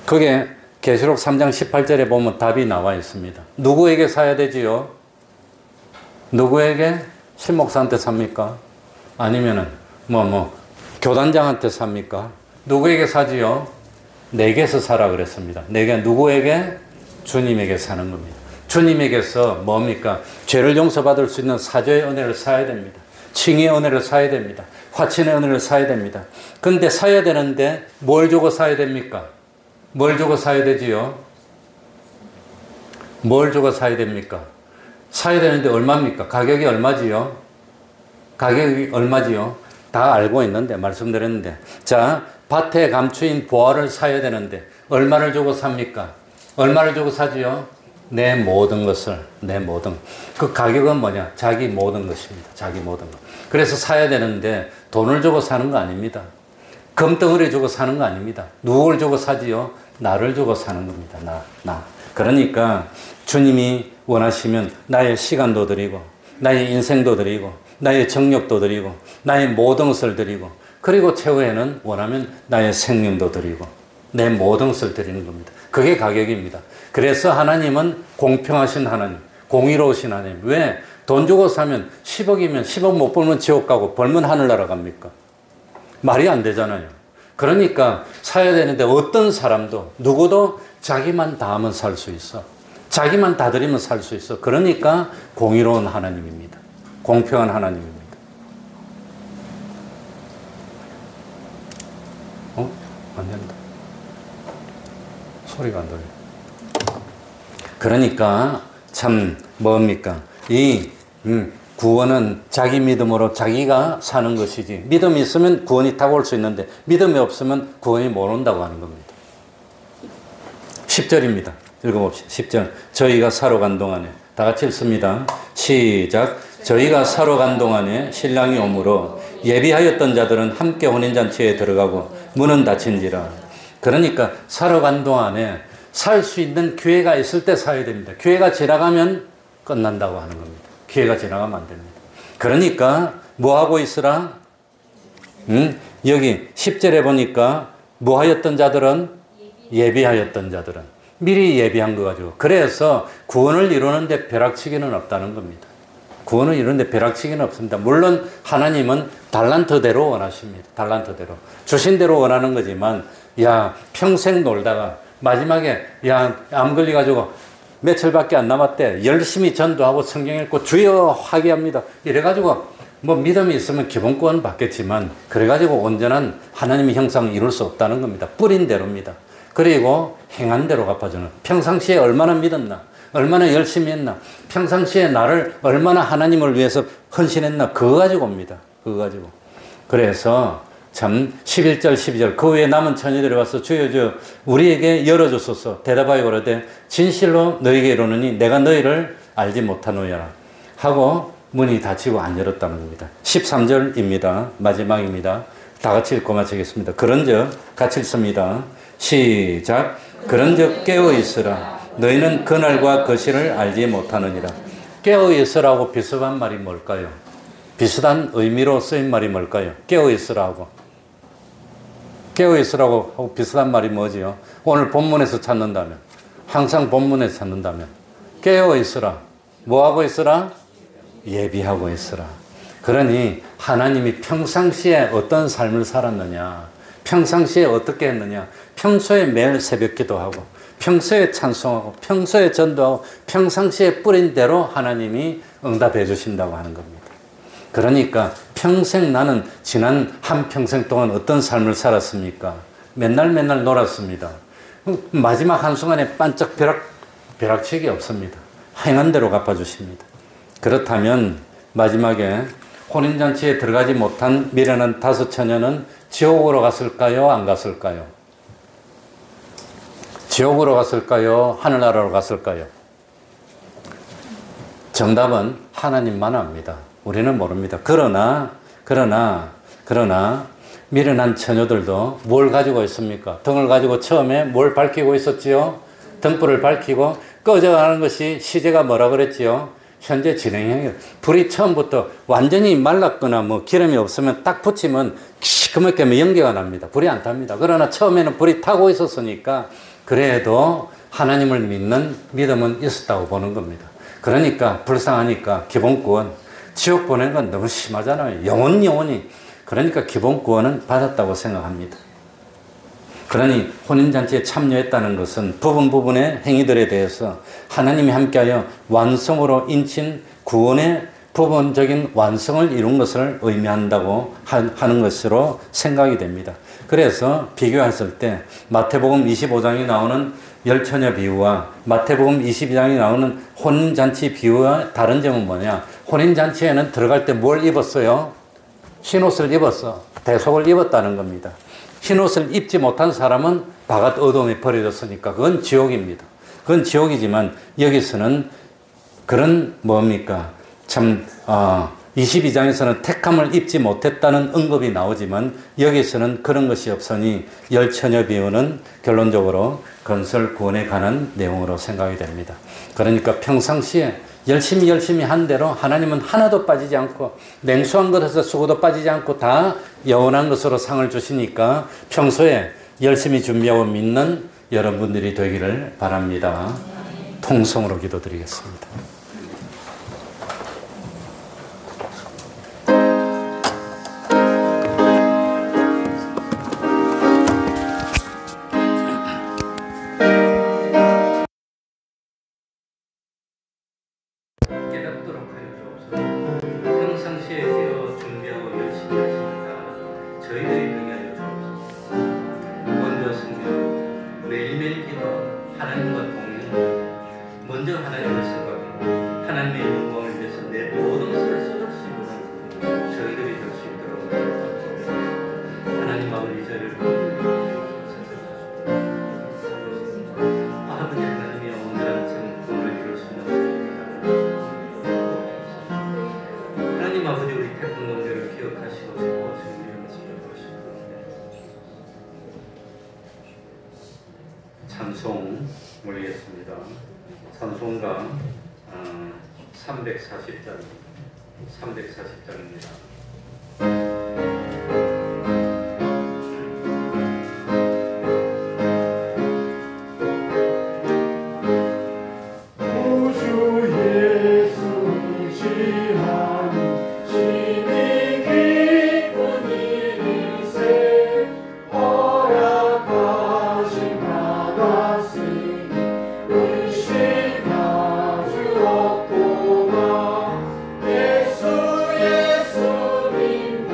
S6: 그게 계시록 3장 18절에 보면 답이 나와 있습니다. 누구에게 사야 되지요? 누구에게? 신목사한테 삽니까? 아니면은 교단장한테 삽니까? 누구에게 사지요? 내게서 사라 그랬습니다. 내게 누구에게? 주님에게 사는 겁니다. 주님에게서 뭡니까? 죄를 용서받을 수 있는 사죄의 은혜를 사야 됩니다. 칭의의 은혜를 사야 됩니다. 화친의 은혜를 사야 됩니다. 근데 사야 되는데 뭘 주고 사야 됩니까? 뭘 주고 사야 되지요? 뭘 주고 사야 됩니까? 사야 되는데 얼마입니까? 가격이 얼마지요? 가격이 얼마지요? 다 알고 있는데 말씀드렸는데 자, 밭에 감추인 보화를 사야 되는데 얼마를 주고 삽니까? 얼마를 주고 사지요? 내 모든 것을, 내 모든. 그 가격은 뭐냐? 자기 모든 것입니다. 자기 모든 것. 그래서 사야 되는데 돈을 주고 사는 거 아닙니다. 금덩어리 주고 사는 거 아닙니다. 누굴 주고 사지요? 나를 주고 사는 겁니다. 나. 그러니까 주님이 원하시면 나의 시간도 드리고 나의 인생도 드리고 나의 정력도 드리고 나의 모든 것을 드리고 그리고 최후에는 원하면 나의 생명도 드리고 내 모든 것을 드리는 겁니다. 그게 가격입니다. 그래서 하나님은 공평하신 하나님, 공의로우신 하나님. 왜? 돈 주고 사면 10억이면 10억 못 벌면 지옥 가고 벌면 하늘나라 갑니까? 말이 안 되잖아요. 그러니까 사야 되는데 어떤 사람도 누구도 자기만 다 하면 살 수 있어. 자기만 다 드리면 살 수 있어. 그러니까 공의로운 하나님입니다. 공평한 하나님입니다. 안 된다. 소리가 안 들려. 그러니까 참 뭡니까? 이 구원은 자기 믿음으로 자기가 사는 것이지. 믿음이 있으면 구원이 타고 올 수 있는데 믿음이 없으면 구원이 못 온다고 하는 겁니다. 10절입니다. 읽어봅시다. 10절. 저희가 사러 간 동안에 다 같이 읽습니다. 시작. 저희가 사러 간 동안에 신랑이 오므로 예비하였던 자들은 함께 혼인잔치에 들어가고 문은 닫힌지라. 그러니까 사러 간 동안에 살 수 있는 기회가 있을 때 사야 됩니다. 기회가 지나가면 끝난다고 하는 겁니다. 기회가 지나가면 안 됩니다. 그러니까 뭐 하고 있으라? 여기 10절에 보니까 뭐 하였던 자들은? 예비하였던 자들은. 미리 예비한 거 가지고. 그래서 구원을 이루는데 벼락치기는 없다는 겁니다. 구원을 이루는데 벼락치기는 없습니다. 물론 하나님은 달란트대로 원하십니다. 달란트대로. 주신 대로 원하는 거지만 야, 평생 놀다가 마지막에 야, 암 걸려가지고 며칠밖에 안 남았대. 열심히 전도하고 성경 읽고 주여 하기합니다. 이래가지고 뭐 믿음이 있으면 기본권 받겠지만 그래가지고 온전한 하나님의 형상을 이룰 수 없다는 겁니다. 뿌린 대로입니다. 그리고 행한 대로 갚아주는. 평상시에 얼마나 믿었나, 얼마나 열심히 했나, 평상시에 나를 얼마나 하나님을 위해서 헌신했나, 그거 가지고 옵니다. 그거 가지고. 그래서 참 11절 12절 그 후에 남은 처녀들이 와서 주여 주여 우리에게 열어주소서. 대답하여 그러되 진실로 너희에게 이르노니 내가 너희를 알지 못하노라 하고 문이 닫히고 안 열었다는 겁니다. 13절입니다. 마지막입니다. 다 같이 읽고 마치겠습니다. 그런즉 같이 읽습니다. 시작. 그런즉 깨어있으라. 너희는 그날과 그 시를 알지 못하느니라. 깨어있으라고 비슷한 말이 뭘까요? 비슷한 의미로 쓰인 말이 뭘까요? 깨어있으라고. 깨어있으라고 하고 비슷한 말이 뭐지요? 오늘 본문에서 찾는다면, 항상 본문에서 찾는다면 깨어있으라. 뭐하고 있으라? 예비하고 있으라. 그러니 하나님이 평상시에 어떤 삶을 살았느냐, 평상시에 어떻게 했느냐, 평소에 매일 새벽 기도하고 평소에 찬송하고 평소에 전도하고 평상시에 뿌린 대로 하나님이 응답해 주신다고 하는 겁니다. 그러니까 평생 나는 지난 한평생 동안 어떤 삶을 살았습니까? 맨날 놀았습니다. 마지막 한순간에 반짝 벼락치기 없습니다. 행한 대로 갚아주십니다. 그렇다면 마지막에 혼인잔치에 들어가지 못한 미련한 5 처녀는 지옥으로 갔을까요? 안 갔을까요? 지옥으로 갔을까요? 하늘나라로 갔을까요? 정답은 하나님만 압니다. 우리는 모릅니다. 그러나 미련한 처녀들도 뭘 가지고 있습니까? 등을 가지고 처음에 뭘 밝히고 있었지요? 등불을 밝히고 꺼져가는 것이 시제가 뭐라 그랬지요? 현재 진행형이에요. 불이 처음부터 완전히 말랐거나 뭐 기름이 없으면 딱 붙이면 시커멓게 연기가 납니다. 불이 안 탑니다. 그러나 처음에는 불이 타고 있었으니까 그래도 하나님을 믿는 믿음은 있었다고 보는 겁니다. 그러니까 불쌍하니까 기본구원, 지옥 보내는 건 너무 심하잖아요. 영원히. 그러니까 기본구원은 받았다고 생각합니다. 그러니 혼인잔치에 참여했다는 것은 부분의 행위들에 대해서 하나님이 함께하여 완성으로 인친 구원의 부분적인 완성을 이룬 것을 의미한다고 하는 것으로 생각이 됩니다. 그래서 비교했을 때 마태복음 25장에 나오는 열처녀 비유와 마태복음 22장에 나오는 혼인잔치 비유와 다른 점은 뭐냐? 혼인잔치에는 들어갈 때 뭘 입었어요? 흰옷을 입었어. 대속을 입었다는 겁니다. 흰옷을 입지 못한 사람은 바깥 어둠에 버려졌으니까 그건 지옥입니다. 그건 지옥이지만 여기서는 그런 뭡니까? 참 22장에서는 택함을 입지 못했다는 언급이 나오지만 여기서는 그런 것이 없으니 열처녀 비유는 결론적으로 건설 구원에 관한 내용으로 생각이 됩니다. 그러니까 평상시에 열심히 한 대로 하나님은 하나도 빠지지 않고 냉수한 것에서 수고도 빠지지 않고 다 영원한 것으로 상을 주시니까 평소에 열심히 준비하고 믿는 여러분들이 되기를 바랍니다. 통성으로 기도드리겠습니다.
S4: 깨닫도록 하여 주옵소서. 평상시에 깨어 준비하고 열심히 하시니까 저희들이 되게 하여 주옵소서. 먼저 성경, 매일매일 기도, 하나님과 동행, 먼저 하나님을 생각하고 하나님의 영광을 위해서 내 모든 것을 쏟을 수 있는 저희들이 될 수 있도록 하나님 아버지 저희를 아버지 하나님의 온전한 정권을 이룰 수 있는 하나님 아버지 우리 태풍동교를 기억하시고 주님의 말씀을 보시고 찬송 올리겠습니다. 찬송가 340장입니다.
S1: 예수 예수님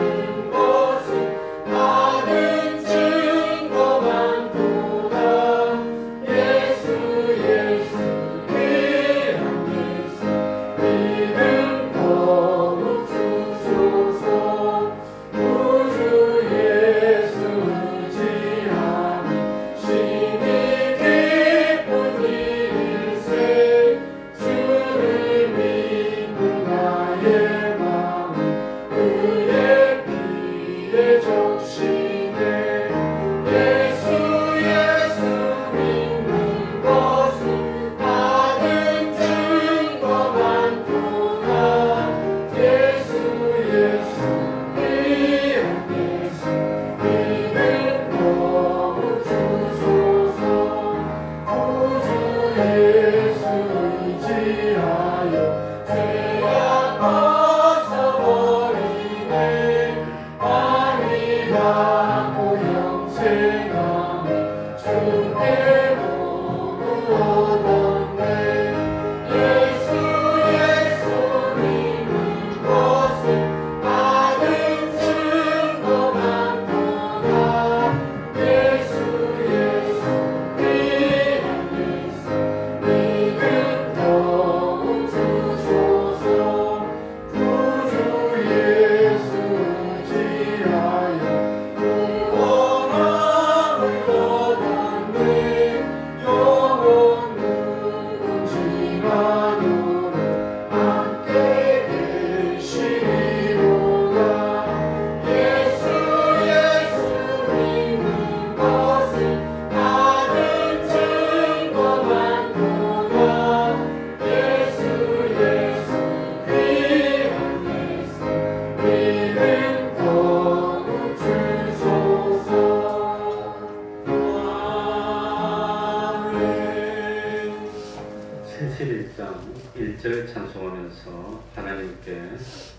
S4: 예배를 찬송하면서 하나님께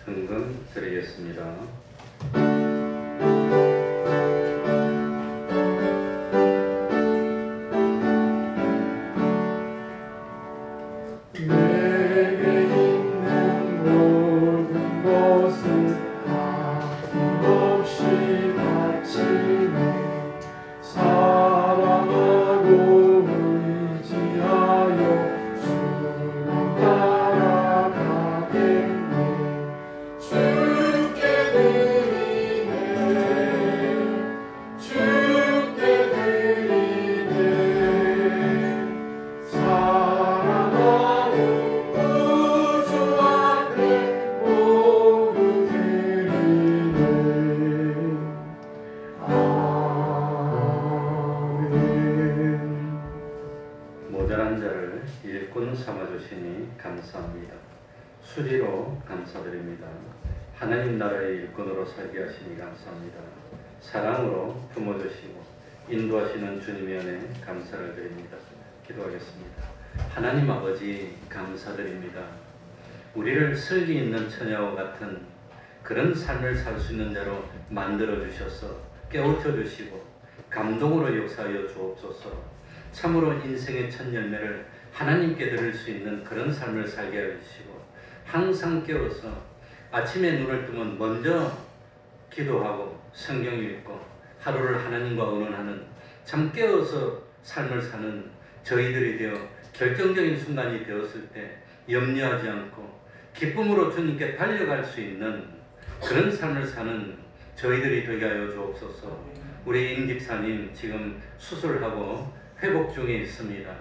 S4: 헌금 드리겠습니다. 모자란 자를 일꾼 삼아주시니 감사합니다. 수리로 감사드립니다. 하나님 나라의 일꾼으로 살게 하시니 감사합니다. 사랑으로 품어주시고 인도하시는 주님의 은혜 감사를 드립니다. 기도하겠습니다. 하나님 아버지 감사드립니다. 우리를 슬기 있는 처녀와 같은 그런 삶을 살 수 있는 자로 만들어 주셔서 깨우쳐 주시고 감동으로 역사하여 주옵소서. 참으로 인생의 첫 열매를 하나님께 드릴 수 있는 그런 삶을 살게 해주시고 항상 깨워서 아침에 눈을 뜨면 먼저 기도하고 성경 읽고 하루를 하나님과 의논하는 참 깨워서 삶을 사는 저희들이 되어 결정적인 순간이 되었을 때 염려하지 않고 기쁨으로 주님께 달려갈 수 있는 그런 삶을 사는 저희들이 되게 하여 주옵소서. 우리 임 집사님 지금 수술하고 회복 중에 있습니다.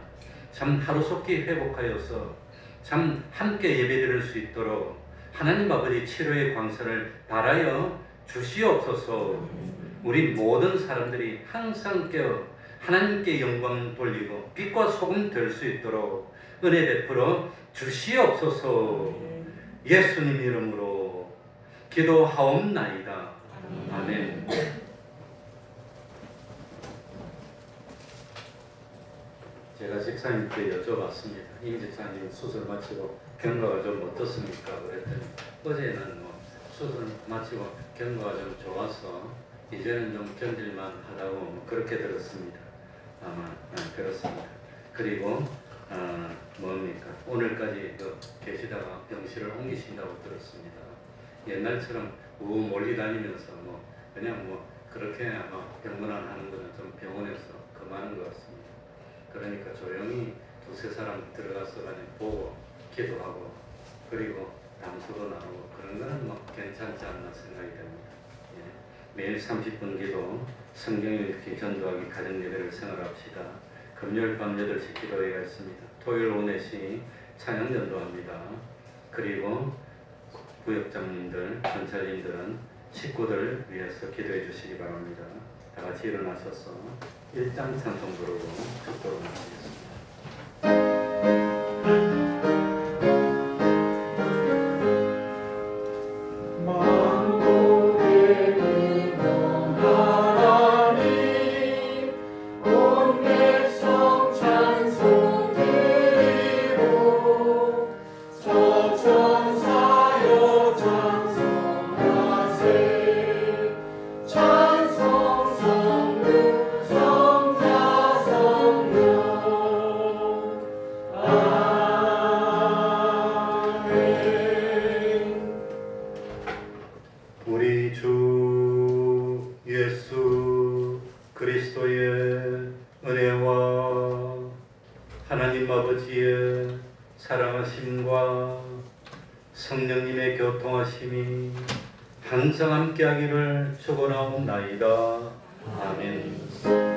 S4: 참 하루속히 회복하여서 참 함께 예배드릴 수 있도록 하나님 아버지 치료의 광선을 발하여 주시옵소서. 우리 모든 사람들이 항상 깨어 하나님께 영광 돌리고 빛과 소금 될 수 있도록 은혜 베풀어 주시옵소서. 예수님 이름으로 기도하옵나이다. 아멘. 제가 집사님께 여쭤봤습니다. 임 집사님 수술 마치고 경과가 좀 어떻습니까? 그랬더니 어제는 수술 마치고 경과가 좀 좋아서 이제는 좀 견딜만 하다고 그렇게 들었습니다. 아마 그렇습니다. 그리고 뭡니까? 오늘까지 계시다가 병실을 옮기신다고 들었습니다. 옛날처럼 몰리 다니면서 그냥 그렇게 아마 병문안 하는 거는 좀 병원에서 그만한 것 같습니다. 그러니까 조용히 두세 사람 들어가서 그냥 보고 기도하고 그리고 담소도 나누고 그런 거는 괜찮지 않나 생각이 됩니다. 예. 매일 30분 기도, 성경 읽기, 전도하기, 가정예배를 생활합시다. 금요일 밤 8시 기도회가 있습니다. 토요일 오후 4시 찬양 전도합니다. 그리고 구역장님들, 전찰님들은 식구들을 위해서 기도해 주시기 바랍니다. 다 같이 일어나셔서 1장 찬송 부르고 축도로 마치겠습니다. 우리 주 예수 그리스도의 은혜와 하나님 아버지의 사랑하심과 성령님의 교통하심이 항상 함께하기를 축원하옵나이다. 아멘.